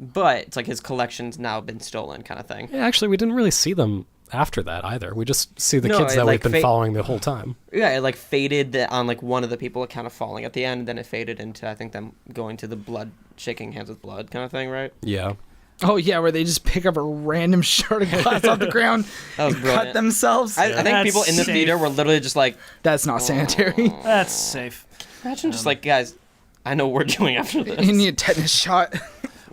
But it's like his collection's now been stolen, kind of thing. Yeah, actually, we didn't really see them after that either. We just see the No, kids it, that like, we've been following the whole time. Yeah, it like faded on like one of the people kind of falling at the end, and then it faded into I think them going to the blood, shaking hands with blood kind of thing, right? Yeah. Oh yeah, where they just pick up a random shard of glass off the ground That was and brilliant. cut themselves. I think That's people in the safe. theater were literally just like, That's not sanitary. That's safe. imagine just like, guys, I know what we're doing after this. You need a tetanus shot.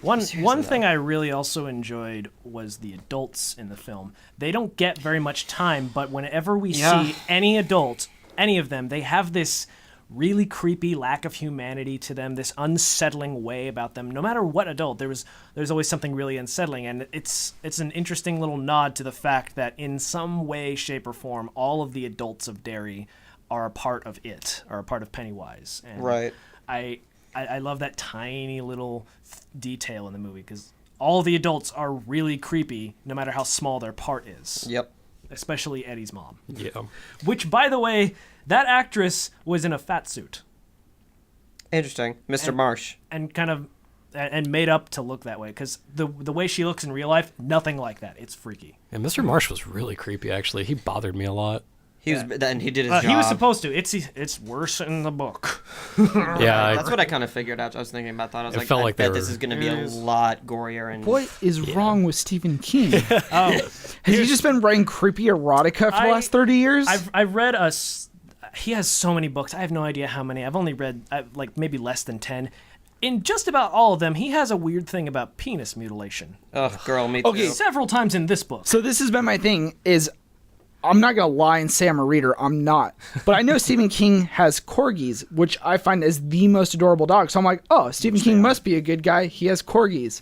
One Seriously, thing I really also enjoyed was the adults in the film. They don't get very much time, but whenever we Yeah. see any adult, any of them, they have this really creepy lack of humanity to them, this unsettling way about them. No matter what adult, there's always something really unsettling, and it's an interesting little nod to the fact that in some way, shape, or form, all of the adults of Derry are a part of it, are a part of Pennywise. And Right. I love that tiny little detail in the movie because all the adults are really creepy, no matter how small their part is. Yep. Especially Eddie's mom. Yeah. Which, by the way, that actress was in a fat suit Interesting. Mr. Marsh. and kind of and made up to look that way because the way she looks in real life, nothing like that. It's freaky. And Mr. Marsh was really creepy, actually. He bothered me a lot. He was, and he did his job. He was supposed to. It's worse in the book. Yeah. That's what I kind of figured out. I was thinking about that. I was It like, felt I like they bet this were- is going to be a lot gorier and What is wrong with Stephen King? Oh, Has he just been writing creepy erotica for the last 30 years? I've read he has so many books. I have no idea how many. I've only read like maybe less than 10. In just about all of them, he has a weird thing about penis mutilation. Ugh, girl, me Okay. too. Several times in this book. So this has been my thing is I'm not going to lie and say I'm a reader. I'm not. But I know Stephen King has corgis, which I find is the most adorable dog. So I'm like, oh, Stephen King must be a good guy. He has corgis.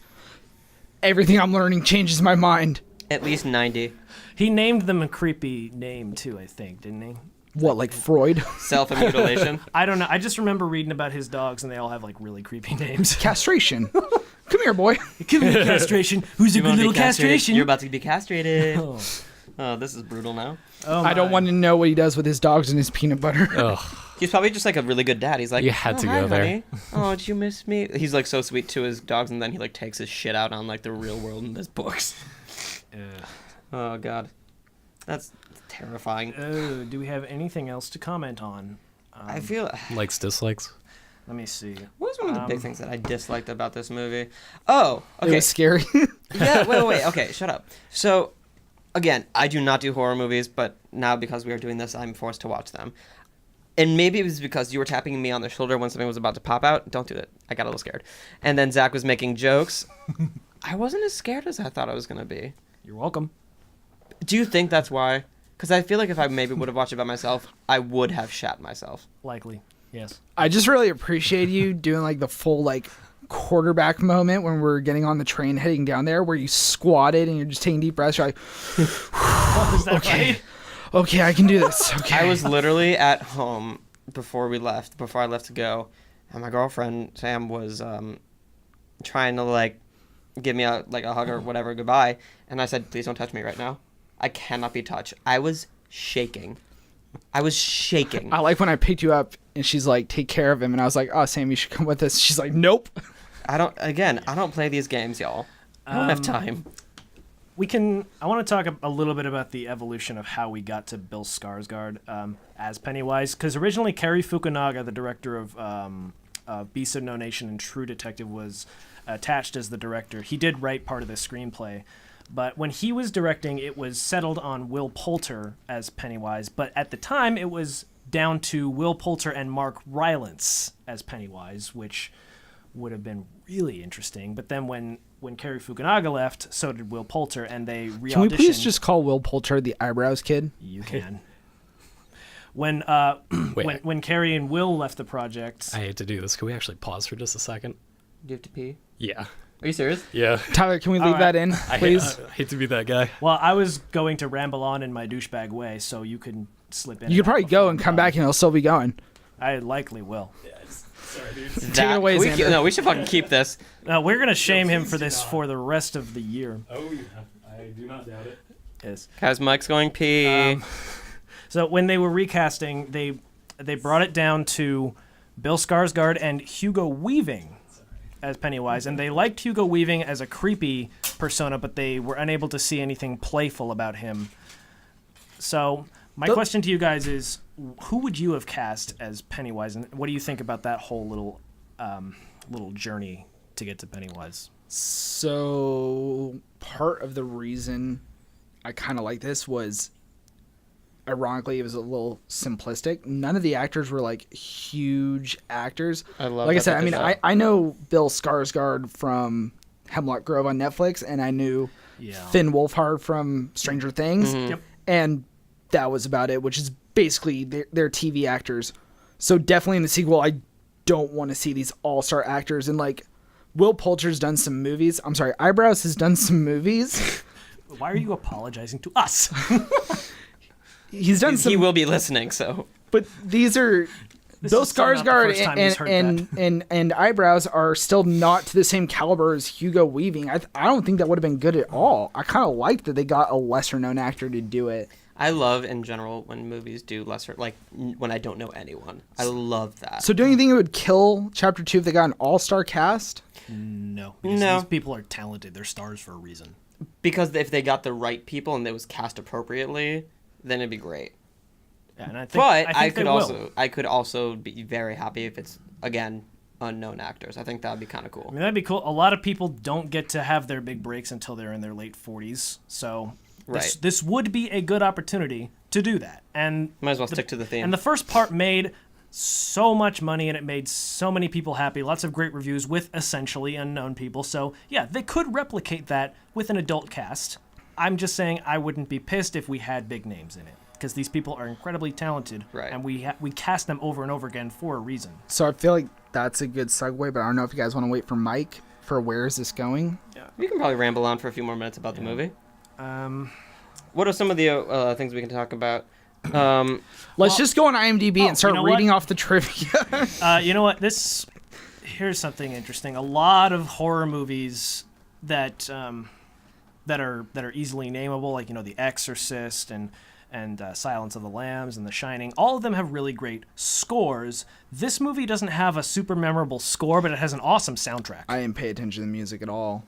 Everything I'm learning changes my mind. At least 90. He named them a creepy name too, I think, didn't he? What, like Freud? Self-mutilation. I don't know. I just remember reading about his dogs, and they all have like really creepy names. Castration. Come here, boy. Give me a castration. Who's a You good wanna be little castrated? castration? You're about to be castrated. Oh. Oh, this is brutal now. Oh I don't my. want to know what he does with his dogs and his peanut butter. Ugh. He's probably just like a really good dad. He's like, You had oh, to hi, go there." honey. Oh, did you miss me? He's like so sweet to his dogs, and then he like takes his shit out on like the real world in his books. Oh god, that's terrifying. Oh, do we have anything else to comment on? I feel. Likes, dislikes. Let me see. What was one of the big things that I disliked about this movie? Oh, It okay. was scary. Yeah, wait. Okay, shut up. So, again, I do not do horror movies, but now because we are doing this, I'm forced to watch them. And maybe it was because you were tapping me on the shoulder when something was about to pop out. Don't do it. I got a little scared. And then Zakk was making jokes. I wasn't as scared as I thought I was going to be. You're welcome. Do you think that's why? Because I feel like if I maybe would have watched it by myself, I would have shat myself. Likely. Yes. I just really appreciate you doing like the full like quarterback moment when we're getting on the train heading down there where you squatted and you're just taking deep breaths. You're like, Is that Okay. right? okay, I can do this. Okay. I was literally at home before I left to go, and my girlfriend Sam was trying to like give me a hug or whatever goodbye, and I said, please don't touch me right now. I cannot be touched. I was shaking. I like when I picked you up and she's like, take care of him. And I was like, oh, Sam, you should come with us. She's like, nope. I don't play these games, y'all. I don't have time. I want to talk a little bit about the evolution of how we got to Bill Skarsgård as Pennywise, because originally Cary Fukunaga, the director of Beast of No Nation and True Detective was attached as the director. He did write part of the screenplay. But when he was directing, it was settled on Will Poulter as Pennywise. But at the time, it was down to Will Poulter and Mark Rylance as Pennywise, which would have been really interesting. But then when Cary Fukunaga left, so did Will Poulter, and they re-auditioned. Can we please just call Will Poulter the eyebrows kid? You can. When Cary and Will left the project... I hate to do this. Can we actually pause for just a second? Do you have to pee? Yeah. Are you serious? Yeah. Tyler, can we leave that in, please? I hate to be that guy. Well, I was going to ramble on in my douchebag way, so you can slip in. You could probably go and come back and it'll still be going. I likely will. Sorry, dude. Take it away, Xander. No, we should fucking keep this. No, we're going to shame him for this for the rest of the year. Oh, yeah. I do not doubt it. Yes. Guys, Mike's going pee. So when they were recasting, they brought it down to Bill Skarsgård and Hugo Weaving as Pennywise, and they liked Hugo Weaving as a creepy persona, but they were unable to see anything playful about him. So my question to you guys is, who would you have cast as Pennywise, and what do you think about that whole little journey to get to Pennywise? So part of the reason I kind of like this was, ironically, it was a little simplistic. None of the actors were like huge actors. I love. Like I said, I mean, I know Bill Skarsgård from Hemlock Grove on Netflix, and I knew Finn Wolfhard from Stranger Things, Yep. and that was about it. Which is basically they're TV actors. So definitely in the sequel, I don't want to see these all-star actors. And like, Will Poulter's done some movies. I'm sorry, Eyebrows has done some movies. Why are you apologizing to us? He's done some. He will be listening, so. But these are Bill is still not the first time he's heard and Eyebrows are still not to the same caliber as Hugo Weaving. I don't think that would have been good at all. I kind of like that they got a lesser known actor to do it. I love in general when movies do lesser, like when I don't know anyone. I love that. So don't you think it would kill Chapter 2 if they got an all-star cast? No. Because No. these people are talented. They're stars for a reason. Because if they got the right people and it was cast appropriately, then it'd be great. Yeah, and I think, But I think I could also be very happy if it's again unknown actors. I think that'd be kind of cool. I mean, that'd be cool. A lot of people don't get to have their big breaks until they're in their late 40s. So this would be a good opportunity to do that. And Might as well stick to the theme. And the first part made so much money, and it made so many people happy. Lots of great reviews with essentially unknown people. So yeah, they could replicate that with an adult cast. I'm just saying I wouldn't be pissed if we had big names in it, because these people are incredibly talented, Right. and we cast them over and over again for a reason. So I feel like that's a good segue, but I don't know if you guys want to wait for Mike for where is this going? We can probably ramble on for a few more minutes about the movie. What are some of the things we can talk about? Let's just go on IMDb and start you know reading what? off the trivia. You know what? Here's something interesting. A lot of horror movies that are easily nameable, like The Exorcist and Silence of the Lambs and The Shining. All of them have really great scores. This movie doesn't have a super memorable score, but it has an awesome soundtrack. I didn't pay attention to the music at all.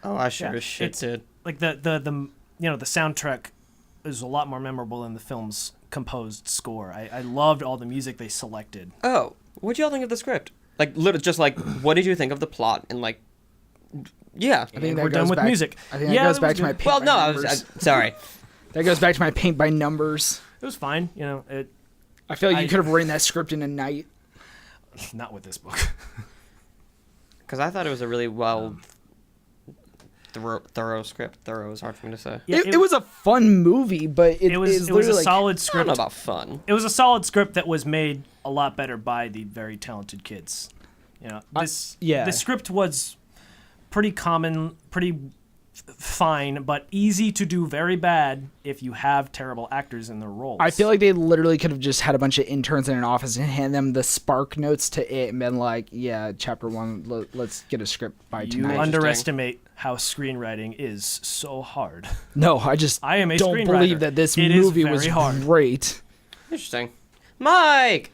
Oh, I sure as shit did. Like the soundtrack is a lot more memorable than the film's composed score. I loved all the music they selected. Oh, what'd y'all think of the script? Like, literally, just like, what did you think of the plot? And like, yeah. I think we're done with music. I think that goes back to my paint Well, by no, numbers. sorry. That goes back to my paint by numbers. It was fine. I feel like you could have written that script in a night. Not with this book. Because I thought it was a really well thorough script. Thorough is hard for me to say. Yeah, it was a fun movie, but it was literally a like, solid I don't script. know about fun. It was a solid script that was made a lot better by the very talented kids. The script was pretty common, pretty fine, but easy to do very bad if you have terrible actors in their roles. I feel like they literally could have just had a bunch of interns in an office and hand them the spark notes to it and been like, yeah, chapter 1, let's get a script by you tonight. underestimate how screenwriting is so hard. No, I am a don't screenwriter. believe that this It is movie was very hard. great. Interesting. Mike,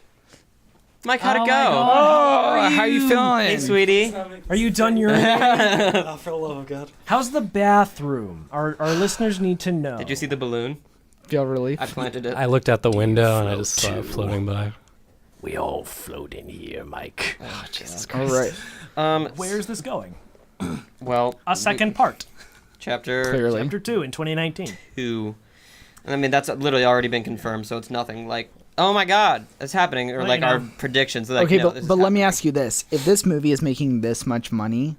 how'd it go? Oh, how you feeling? Hey, sweetie. Are you done urinating? Oh, for the love of God. How's the bathroom? Our listeners need to know. Did you see the balloon? Feel relief? I planted it. I looked out the window and I just saw it floating by. We all float in here, Mike. Oh, Jesus All Christ. right. Where's this going? Well, A second part. chapter Clearly. Chapter 2 in 2019. 2. I mean, that's literally already been confirmed, so it's nothing like, oh my god, it's happening, or Well, like you know. our predictions. Like, Okay, no, but let me ask you this: if this movie is making this much money,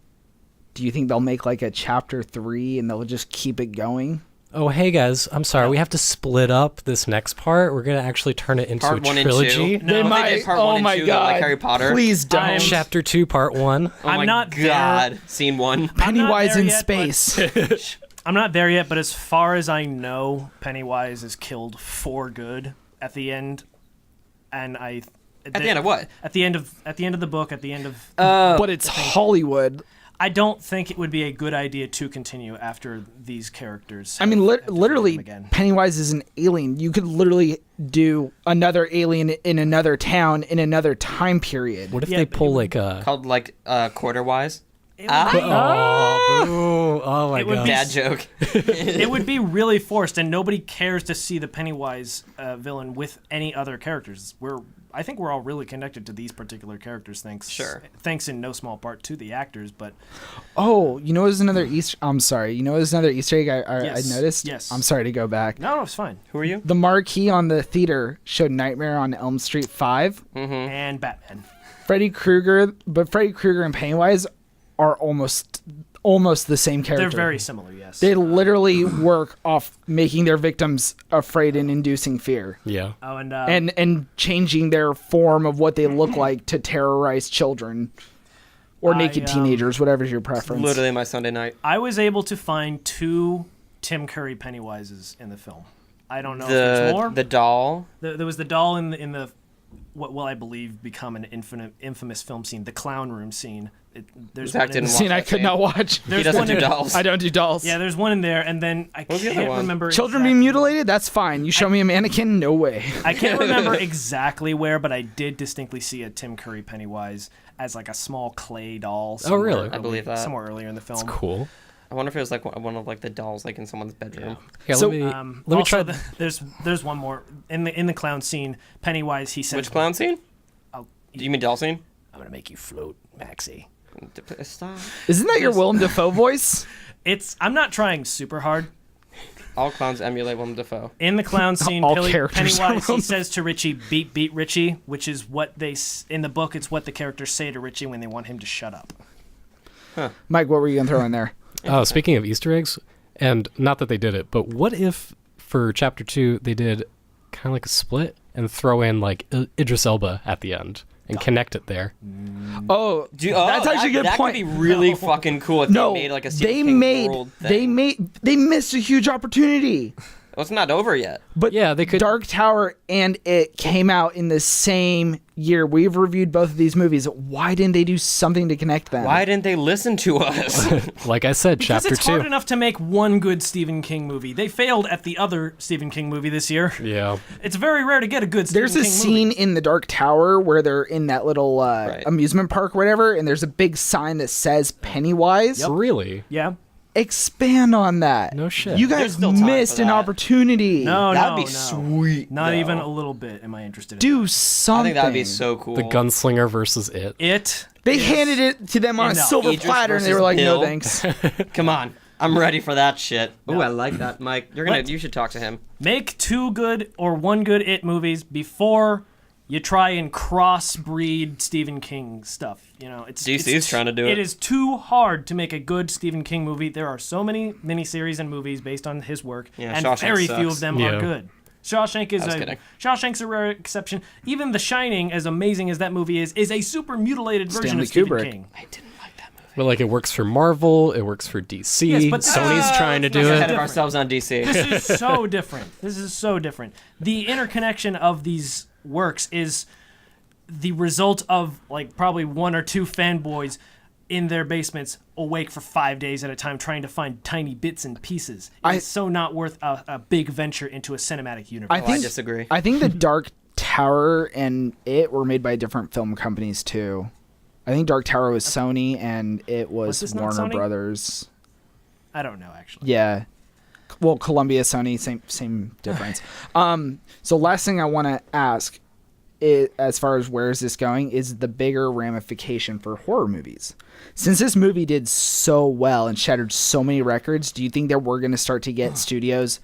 do you think they'll make like a chapter 3 and they'll just keep it going? Oh, hey guys, I'm sorry. We have to split up this next part. We're gonna actually turn it into Part a 1 and trilogy. 2. No. They They might. Part 1 and 2, like Harry Potter. Please don't. I'm- Chapter 2, Part 1. Oh I'm my not there. god. Scene 1. Pennywise there in yet, but- space. I'm not there yet, but as far as I know, Pennywise is killed for good at the end, and At the end of what? At the end of the book, at the end of. But it's Hollywood. I don't think it would be a good idea to continue after these characters. I mean, have defeated literally, him again. Pennywise is an alien. You could literally do another alien in another town in another time period. What if Yeah, they but pull it like a... Called like quarter-wise. It would, be, Oh, boo. Oh my It would god. be- Bad joke. it would be really forced, and nobody cares to see the Pennywise villain with any other characters. I think we're all really connected to these particular characters, thanks in no small part to the actors, but Oh, you know, there's another Easter. I'm sorry. You know, there's another Easter egg I Yes, noticed. yes. I'm sorry to go back. no, it's fine. Who are you? The marquee on the theater showed Nightmare on Elm Street 5. And Batman. Freddy Krueger and Pennywise are almost the same character. They're very similar, yes. They literally work off making their victims afraid and inducing fear, Yeah. Oh, and and changing their form of what they look like to terrorize children or naked teenagers, whatever's your preference. Literally my Sunday night. I was able to find 2 Tim Curry Pennywises in the film. I don't know if there's more. The doll. There was the doll in the what will I believe become an infamous film scene, the clown room scene. There's Zakk one in didn't there. watch Scene I that could scene. not watch. He There's doesn't one do in- dolls. I don't do dolls. Yeah, there's one in there, and then I was the other can't one? remember. Children being mutilated? That's fine. You show me a mannequin? No way. I can't remember exactly where, but I did distinctly see a Tim Curry Pennywise as like a small clay doll. somewhere really? I believe that. somewhere earlier in the film. That's cool. I wonder if it was like one of like the dolls like in someone's bedroom. Yeah, So, let me Also, try. there's one more in the clown scene. Pennywise, he says, Which clown scene? Oh, Do you mean doll scene? I'm gonna make you float, Maxie. Stop. Isn't that your Willem Dafoe voice? I'm not trying super hard. All clowns emulate Willem Dafoe. In the clown scene, All characters are Pennywise, he Willem says to Richie, beat Richie, which is what in the book, it's what the characters say to Richie when they want him to shut up. Mike, what were you going to throw in there? Oh, speaking of Easter eggs, and not that they did it, but what if for Chapter 2 they did kind of like a split and throw in like Idris Elba at the end and connect it there? Oh, that's actually a good that point. Could be really fucking cool if No, they made like a they Stephen King made world thing. they missed a huge opportunity. Well, it's not over yet. But Yeah, they could- Dark Tower and It came out in the same year. We've reviewed both of these movies. Why didn't they do something to connect them? Why didn't they listen to us? Like I said, Because Chapter it's hard 2. enough to make one good Stephen King movie. They failed at the other Stephen King movie this year. Yeah. It's very rare to get a good Stephen There's a King scene movie. in the Dark Tower where they're in that little Right. amusement park or whatever, and there's a big sign that says Pennywise. Really? Yeah. Expand on that. No shit. You There's guys still time missed for an that. opportunity. No, That'd no, be no. sweet. Not though. even a little bit am I interested in. Do I something. think that'd be so cool. The gunslinger versus it. It. They is- handed it to them on a Enough. silver Idris platter, and they versus were like, "No Bill." thanks." Come on. I'm ready for that shit. Ooh, I like that, Mike. You should talk to him. Make 2 good or 1 good It movies before you try and crossbreed Stephen King stuff. You know, DC's trying to do it. It is too hard to make a good Stephen King movie. There are so many miniseries and movies based on his work, Yeah, and Shawshank very few sucks. of them Yeah. are good. Shawshank's kidding. a rare exception. Even The Shining, as amazing as that movie is a super mutilated version Stanley of Stephen Kubrick. King. I didn't like that movie. But like it works for Marvel, it works for DC. Yes, but- Sony's trying to do We're it. ahead of ourselves on DC. This is so different. This is so different. The interconnection of these works is the result of like probably 1 or 2 fanboys in their basements awake for 5 days at a time trying to find tiny bits and pieces. It's so not worth a big venture into a cinematic universe. I think disagree. I think the Dark Tower and It were made by different film companies too. I think Dark Tower was Sony and It was this not Warner Sony? Brothers. I don't know actually. Yeah. Well, Columbia, Sony, same difference. So last thing I want to ask, as far as where is this going, is the bigger ramification for horror movies. Since this movie did so well and shattered so many records, do you think that we're going to start to get studios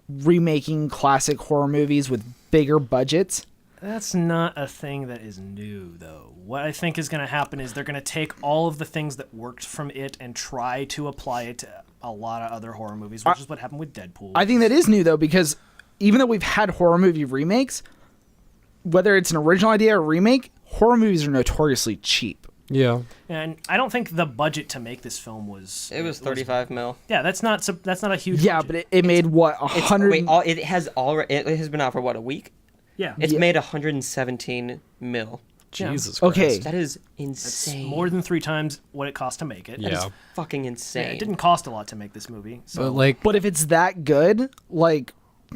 remaking classic horror movies with bigger budgets? That's not a thing that is new, though. What I think is going to happen is they're going to take all of the things that worked from it and try to apply it to a lot of other horror movies, which is what happened with Deadpool. I think that is new, though, because even though we've had horror movie remakes, whether it's an original idea or remake, horror movies are notoriously cheap. Yeah. And I don't think the budget to make this film was... It was 35 mil. Yeah, that's not a huge Yeah, budget. but it made, what, 100... It has been out for, what, a week? Yeah. It's made 117 mil. Jesus Christ. Okay. That is It's insane. more than 3 times what it cost to make it. Yeah. That is fucking insane. Yeah, it didn't cost a lot to make this movie. So But if it's that good, like,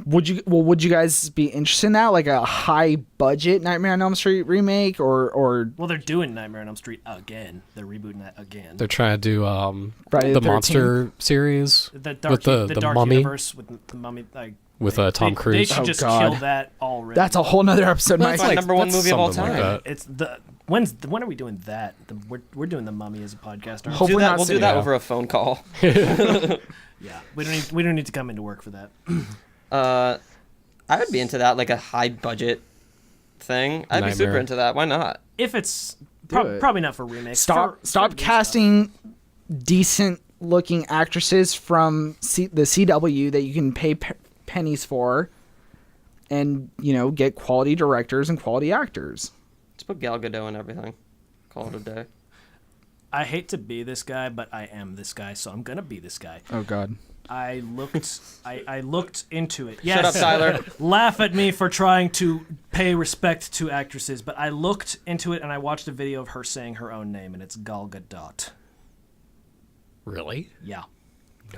would you guys be interested in that? Like a high budget Nightmare on Elm Street remake or well, they're doing Nightmare on Elm Street again. They're rebooting that again. They're trying to do Friday the the Monster series The dark, with the dark Mummy universe with the Mummy, like with Tom they Cruise. should Oh, just God. kill that already. that's a whole nother episode, Mike. That's like number one that's movie of all something time. like that. It's when are we doing that? We're doing the Mummy as a podcast. Aren't we? Hopefully not We'll do soon. that Yeah. over a phone call. Yeah, we don't need to come into work for that. I would be into that, like a high budget thing. I'd be super Nightmare. into that. Why not? If it's it. probably not for remakes. Stop for good casting decent looking actresses from the CW that you can pay pennies for, and get quality directors and quality actors. Just put Gal Gadot and everything. Call it a day. I hate to be this guy, but I am this guy, so I'm gonna be this guy. Oh God. I looked into it. Shut up, Yes. Tyler. Laugh at me for trying to pay respect to actresses, but I looked into it and I watched a video of her saying her own name, and it's Gal Gadot. Really? Yeah.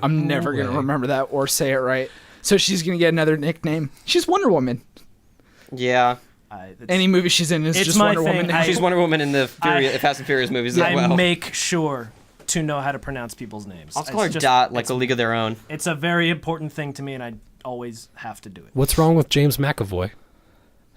I'm never way. gonna remember that or say it right. So she's gonna get another nickname. She's Wonder Woman. Yeah. Any movie she's in is It's just my Wonder thing. Woman. now. She's Wonder Woman in the Fast and Furious movies as I well. make sure to know how to pronounce people's names. I'll call her It's just- Dot, like it's- a League of Their Own. It's a very important thing to me, and I always have to do it. What's wrong with James McAvoy?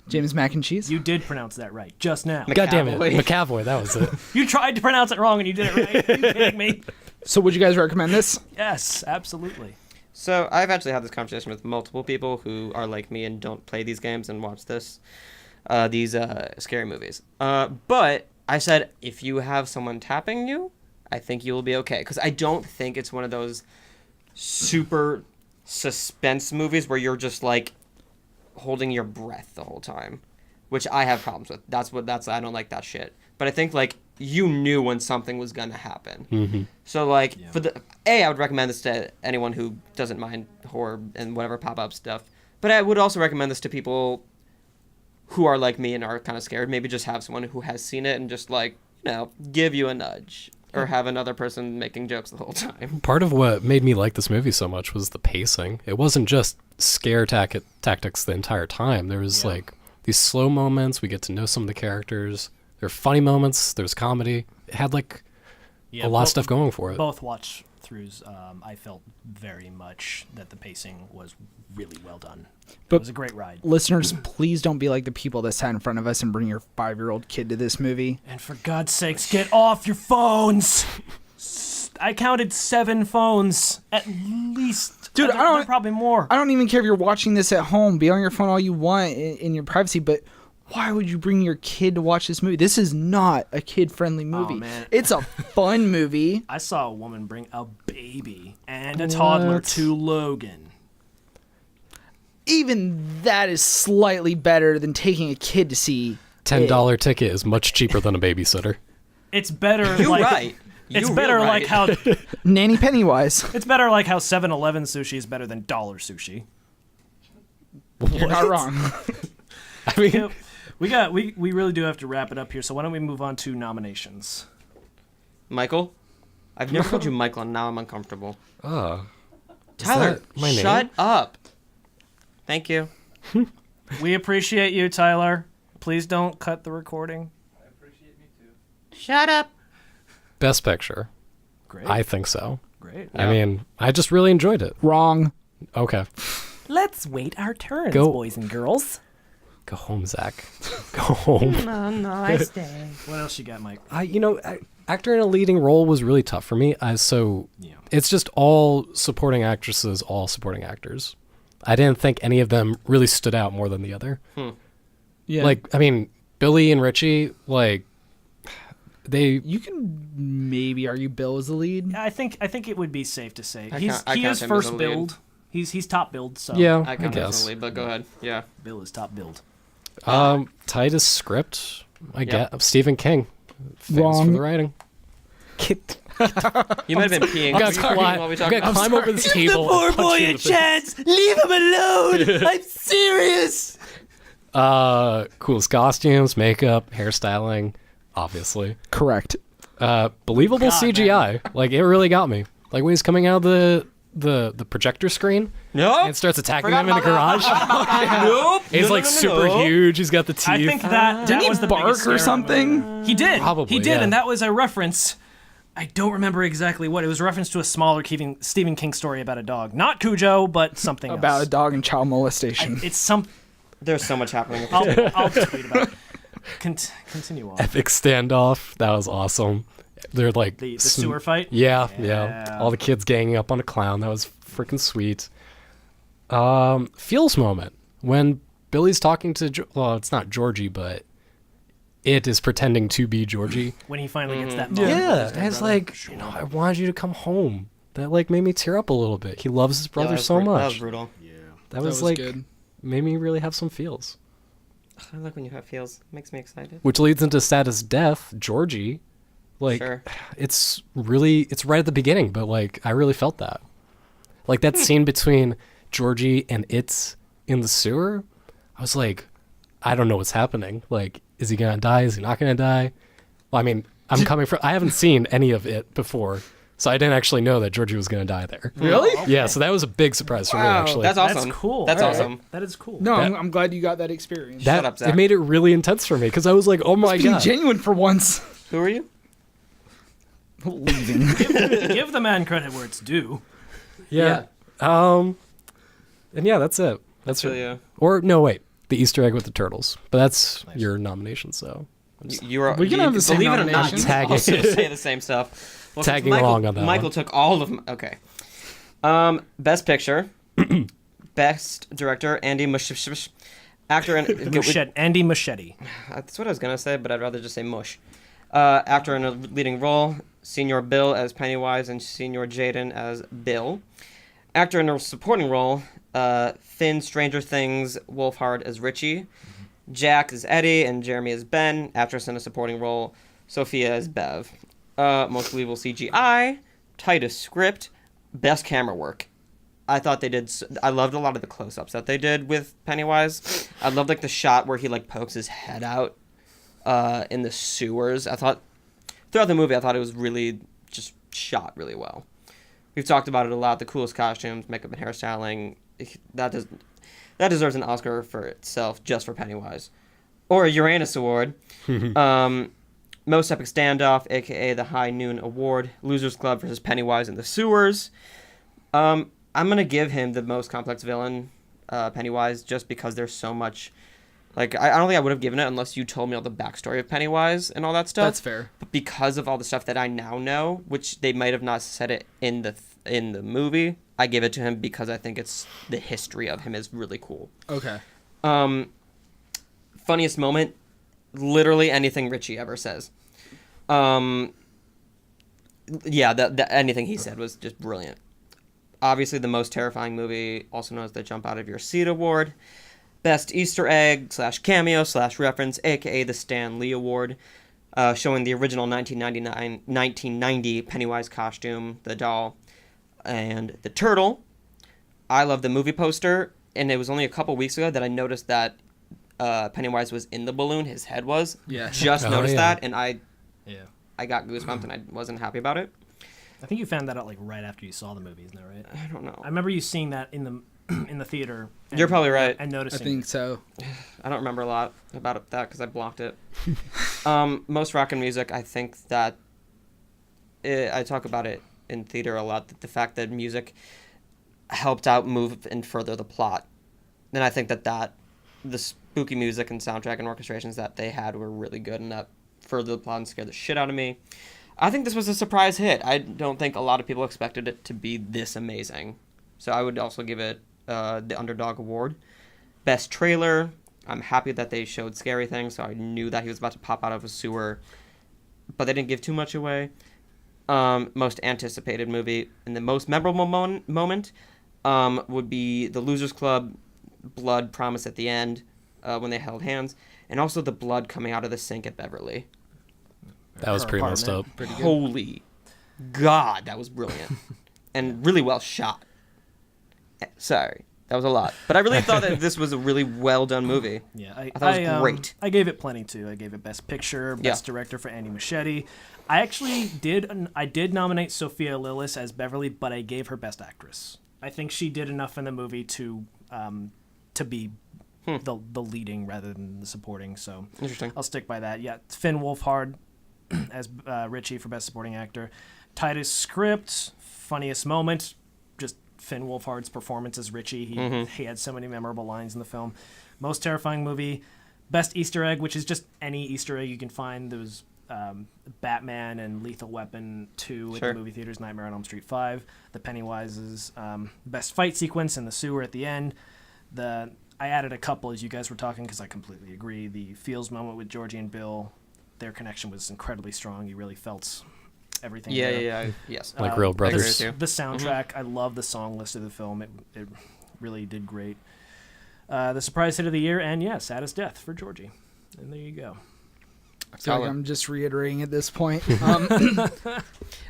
James Mac and Cheese. You did pronounce that right just now. God damn it. McAvoy. McAvoy, that was it. You tried to pronounce it wrong, and you did it right. Are you kidding me? So would you guys recommend this? Yes, absolutely. So I've actually had this conversation with multiple people who are like me and don't play these games and watch these scary movies. But I said, if you have someone tapping you, I think you will be okay. Because I don't think it's one of those super suspense movies where you're just like holding your breath the whole time, which I have problems with. I don't like that shit. But I think like you knew when something was gonna happen. Mm-hmm. So like I would recommend this to anyone who doesn't mind horror and whatever pop-up stuff. But I would also recommend this to people who are like me and are kind of scared. Maybe just have someone who has seen it and just like, give you a nudge. Or have another person making jokes the whole time. Part of what made me like this movie so much was the pacing. It wasn't just scare tactics the entire time. There was like these slow moments. We get to know some of the characters. There are funny moments. There's comedy. It had like a lot of stuff going for it. Both watch throughs, I felt very much that the pacing was really well done. But- It was a great ride. Listeners, please don't be like the people that sat in front of us and bring your 5-year-old kid to this movie. And for God's sakes, get off your phones! I counted 7 phones, at least. Dude, There are probably more. I don't even care if you're watching this at home. Be on your phone all you want in your privacy, but why would you bring your kid to watch this movie? This is not a kid-friendly movie. man. It's a fun movie. I saw a woman bring a baby and a toddler What? to Logan. Even that is slightly better than taking a kid to see $10 ticket is much cheaper than a babysitter. It's better. You're like, right. It's You're better real like right. how Nanny Pennywise. it's better like how 7-Eleven sushi is better than dollar sushi. You're not wrong. I mean, We really do have to wrap it up here. So why don't we move on to nominations? Michael? I've never called you Michael and now I'm uncomfortable. Tyler, that my name? shut up. Thank you. We appreciate you, Tyler. Please don't cut the recording. Shut up. Best Picture. Great. I think so. Great. I mean, I just really enjoyed it. Wrong. Okay. Let's wait our turns, Go. boys and girls. Go home, Zakk. Go home. Nice day. What else you got, Mike? Actor in a leading role was really tough for me. Yeah. It's just all supporting actresses, all supporting actors. I didn't think any of them really stood out more than the other. Yeah. Like, I mean, Billy and Richie, like, you can maybe argue Bill is the lead. I think it would be safe to say I he count is him as first a lead. build. He's top build. So yeah, I I count guess. definitely, but go ahead. Yeah. Bill is top build. Titus script, I get Stephen King. Famous Wrong. for the writing. You might have been peeing. I'm while we talk. gonna climb over this table. and punch you in the face. chance. Leave him alone. I'm serious. Coolest costumes, makeup, hairstyling, obviously. Correct. Believable God, CGI. Like, it really got me. Like, when he's coming out of the projector screen No. and starts attacking them in the garage. Nope. He's like super huge. He's got the teeth. I think that Didn't he was the bark biggest scare or of the something? movie. He did. Probably, He did, yeah. and that was a reference. I don't remember exactly what. It was a reference to a smaller Stephen King story about a dog. Not Cujo, but something About else. a dog and child molestation. It's some. There's so much happening. I'll tweet about it. Continue on. Epic standoff. That was awesome. They're like The sewer fight? Yeah. Yeah. All the kids ganging up on a clown. That was freaking sweet. Feels moment when Billy's talking to well, it's not Georgie, but it is pretending to be Georgie. When he finally gets that moment. Yeah, and it's like, I wanted you to come home. That like made me tear up a little bit. He loves his brother so much. That was brutal. That was like good. made me really have some feels. I like when you have feels. Makes me excited. Which leads into Status Death, Georgie. Like, Sure. it's right at the beginning, but like I really felt that. Like that scene between Georgie and It's in the sewer, I was like, I don't know what's happening. Like, is he gonna die? Is he not gonna die? Well, I mean, I haven't seen any of it before, so I didn't actually know that Georgie was gonna die there. Really? Yeah, so that was a big surprise for me, Wow. actually. That's awesome. That's cool. That's All right. awesome. That is cool. No, That- I'm glad you got that experience. that, Shut up, Zakk. it made it really intense for me, because I was like, oh my Be god. genuine for once. Who are you? Leaving. Give the man credit where it's due. Yeah. And yeah, that's it. That's Really, it. Or no, wait, the Easter egg with the turtles. But that's your nomination, so You are. We can have the same believe it or not, nomination. you Tagging. also say the same stuff. Well, since Tagging along on that Michael one. took all of them. Okay. Best picture, best director, Andy Musch. Actor and Machete. Andy Machete. that's what I was gonna say, but I'd rather just say Mush. Actor in a leading role, Senior Bill as Pennywise and Senior Jaden as Bill. Actor in a supporting role, Finn Stranger Things Wolfhard as Richie. Jack as Eddie and Jeremy as Ben. Actress in a supporting role, Sophia as Bev. Most believable CGI, Titus script, best camera work. I thought they did. I loved a lot of the close-ups that they did with Pennywise. I loved like the shot where he like pokes his head out in the sewers. I thought throughout the movie, I thought it was really just shot really well. We've talked about it a lot. The coolest costumes, makeup, and hairstyling. That deserves an Oscar for itself, just for Pennywise, or a Uranus Award. Most epic standoff, aka the High Noon Award. Losers Club versus Pennywise in the sewers. I'm gonna give him the most complex villain, Pennywise, just because there's so much. Like, I don't think I would have given it unless you told me all the backstory of Pennywise and all that stuff. That's fair. But because of all the stuff that I now know, which they might have not said it in the movie, I give it to him because I think it's the history of him is really cool. Okay. Funniest moment, literally anything Richie ever says. Yeah, anything he said was just brilliant. Obviously, the most terrifying movie, also known as the Jump Out of Your Seat Award. Best Easter egg / cameo / reference, aka the Stan Lee Award, showing the original 1990 Pennywise costume, the doll, and the turtle. I love the movie poster, and it was only a couple weeks ago that I noticed that Pennywise was in the balloon. His head was. Yeah. Just Oh, noticed yeah. that, and I got goosebumps, and I wasn't happy about it. I think you found that out like right after you saw the movie, isn't that right? I don't know. I remember you seeing that in the in the theater. And, You're probably right. And I noticing. think so. I don't remember a lot about that because I blocked it. Most rock and music, I think that I talk about it in theater a lot. That the fact that music helped out move and further the plot, and I think that the spooky music and soundtrack and orchestrations that they had were really good, and that furthered the plot and scared the shit out of me. I think this was a surprise hit. I don't think a lot of people expected it to be this amazing. So I would also give it the Underdog Award. Best trailer, I'm happy that they showed scary things, so I knew that he was about to pop out of a sewer, but they didn't give too much away. Most anticipated movie, and the most memorable moment would be the Losers Club blood promise at the end when they held hands, and also the blood coming out of the sink at Beverly. That was pretty messed up. Holy God, that was brilliant. And really well shot. Sorry, that was a lot. But I really thought that this was a really well done movie. Yeah, I thought it was great. I gave it plenty too. I gave it Best Picture, Best Director for Andy Muschietti. I actually did nominate Sophia Lillis as Beverly, but I gave her Best Actress. I think she did enough in the movie to be the leading rather than the supporting. So Interesting. I'll stick by that. Yeah, Finn Wolfhard as Richie for Best Supporting Actor. Tightest script, funniest moment, just Finn Wolfhard's performance as Richie. He had so many memorable lines in the film. Most terrifying movie, Best Easter egg, which is just any Easter egg you can find. There was Batman and Lethal Weapon 2 at the movie theaters, Nightmare on Elm Street 5, the Pennywises, best fight sequence in the sewer at the end. I added a couple as you guys were talking because I completely agree. The Fields moment with Georgie and Bill, their connection was incredibly strong. You really felt everything. Yeah. Yes. Like real brothers. The soundtrack, I love the song list of the film. It really did great. The surprise hit of the year, and saddest death for Georgie. And there you go. I feel like I'm just reiterating at this point. I'm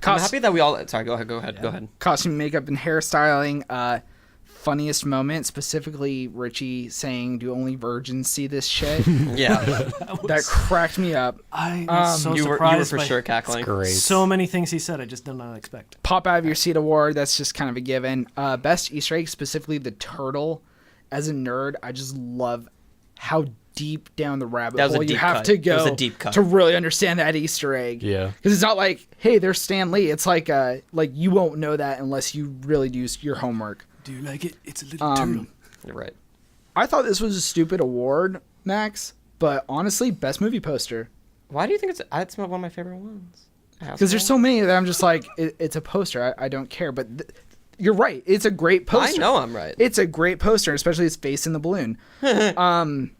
happy that we all... Sorry, go ahead. Costume, makeup, and hairstyling. Funniest moment, specifically Richie saying, "Do only virgins see this shit?" Yeah. That cracked me up. I was so you were surprised for sure cackling. Great. so many things he said I just did not expect. Pop out of your seat award, that's just kind of a given. Best Easter egg, specifically the turtle. As a nerd, I just love how deep down the rabbit hole you have to go It was a deep cut. to really understand that Easter egg. Yeah. Because it's not like, hey, there's Stan Lee. It's like you won't know that unless you really do your homework. Do you like it? It's a little turtle. You're right. I thought this was a stupid award, Max, but honestly, best movie poster. Why do you think it's one of my favorite ones? Because there's so many that I'm just like, it's a poster. I don't care. But you're right. It's a great poster. I know I'm right. It's a great poster, especially its face in the balloon. I'm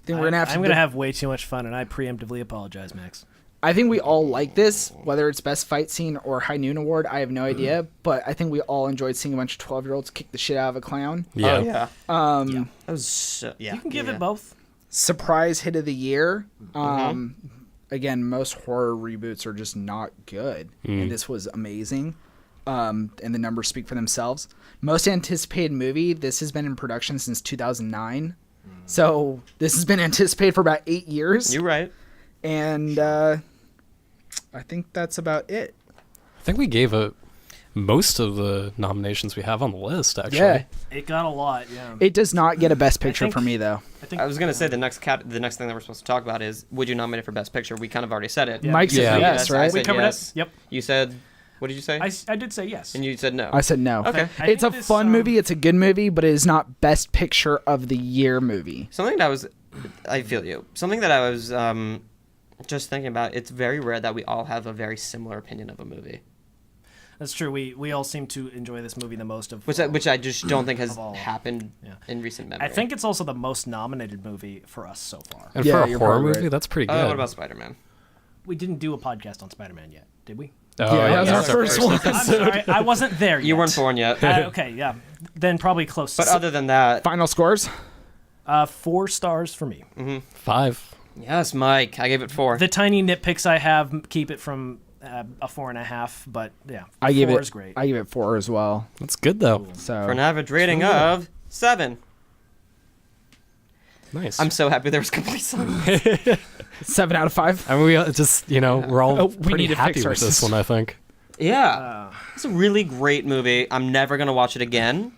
going to have way too much fun, and I preemptively apologize, Max. I think we all like this, whether it's best fight scene or High Noon Award. I have no idea, but I think we all enjoyed seeing a bunch of 12-year-olds kick the shit out of a clown. Yeah. Oh, yeah. Yeah. That was so, yeah. You can give it both. Surprise hit of the year. Again, most horror reboots are just not good, and this was amazing. And the numbers speak for themselves. Most anticipated movie. This has been in production since 2009, so this has been anticipated for about 8 years. You're right. And I think that's about it. I think we gave most of the nominations we have on the list, actually. Yeah. It got a lot, yeah. It does not get a best picture for me, though. I was gonna say the next thing that we're supposed to talk about is, would you nominate for best picture? We kind of already said it. Yeah. Mike said yes, right? We covered yes. it. Yep. You said, what did you say? I did say yes. And you said no. I said no. Okay. It's a fun movie. It's a good movie, but it is not best picture of the year movie. I feel you. Something that I was just thinking about, it's very rare that we all have a very similar opinion of a movie. That's true. We all seem to enjoy this movie the most of Which I just don't think has happened in recent memory. I think it's also the most nominated movie for us so far. And Yeah, for a you're horror probably movie, right. that's pretty good. What about Spider-Man? We didn't do a podcast on Spider-Man yet, did we? Oh, Yeah, that was our that's first one. I'm sorry, I wasn't there yet. You weren't born yet. Okay, yeah. Then probably close. But other than that, Final scores? 4 stars for me. 5. yes, Mike, I gave it 4. The tiny nitpicks I have keep it from a 4.5, but yeah, I give 4 it. is great. I give it 4 as well. That's good, though. So For an average rating of 7. Nice. I'm so happy there was complete silence. 7 out of 5. I mean, we just, we're all we pretty need to happy fix with our this system. one, I think. Yeah. It's a really great movie. I'm never going to watch it again,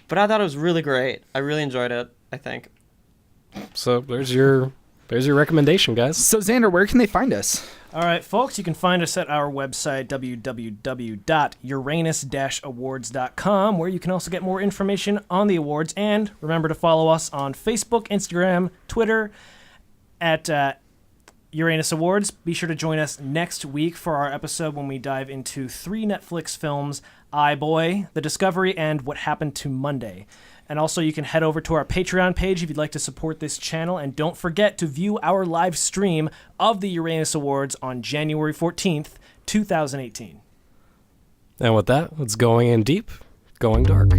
but I thought it was really great. I really enjoyed it, I think. So there's your recommendation, guys. So Xander, where can they find us? All right, folks, you can find us at our website, www.uranus-awards.com, where you can also get more information on the awards. And remember to follow us on Facebook, Instagram, Twitter, at Uranus Awards. Be sure to join us next week for our episode when we dive into 3 Netflix films, I Boy, The Discovery, and What Happened to Monday. And also, you can head over to our Patreon page if you'd like to support this channel. And don't forget to view our live stream of the Uranus Awards on January 14th, 2018. And with that, it's going in deep, going dark.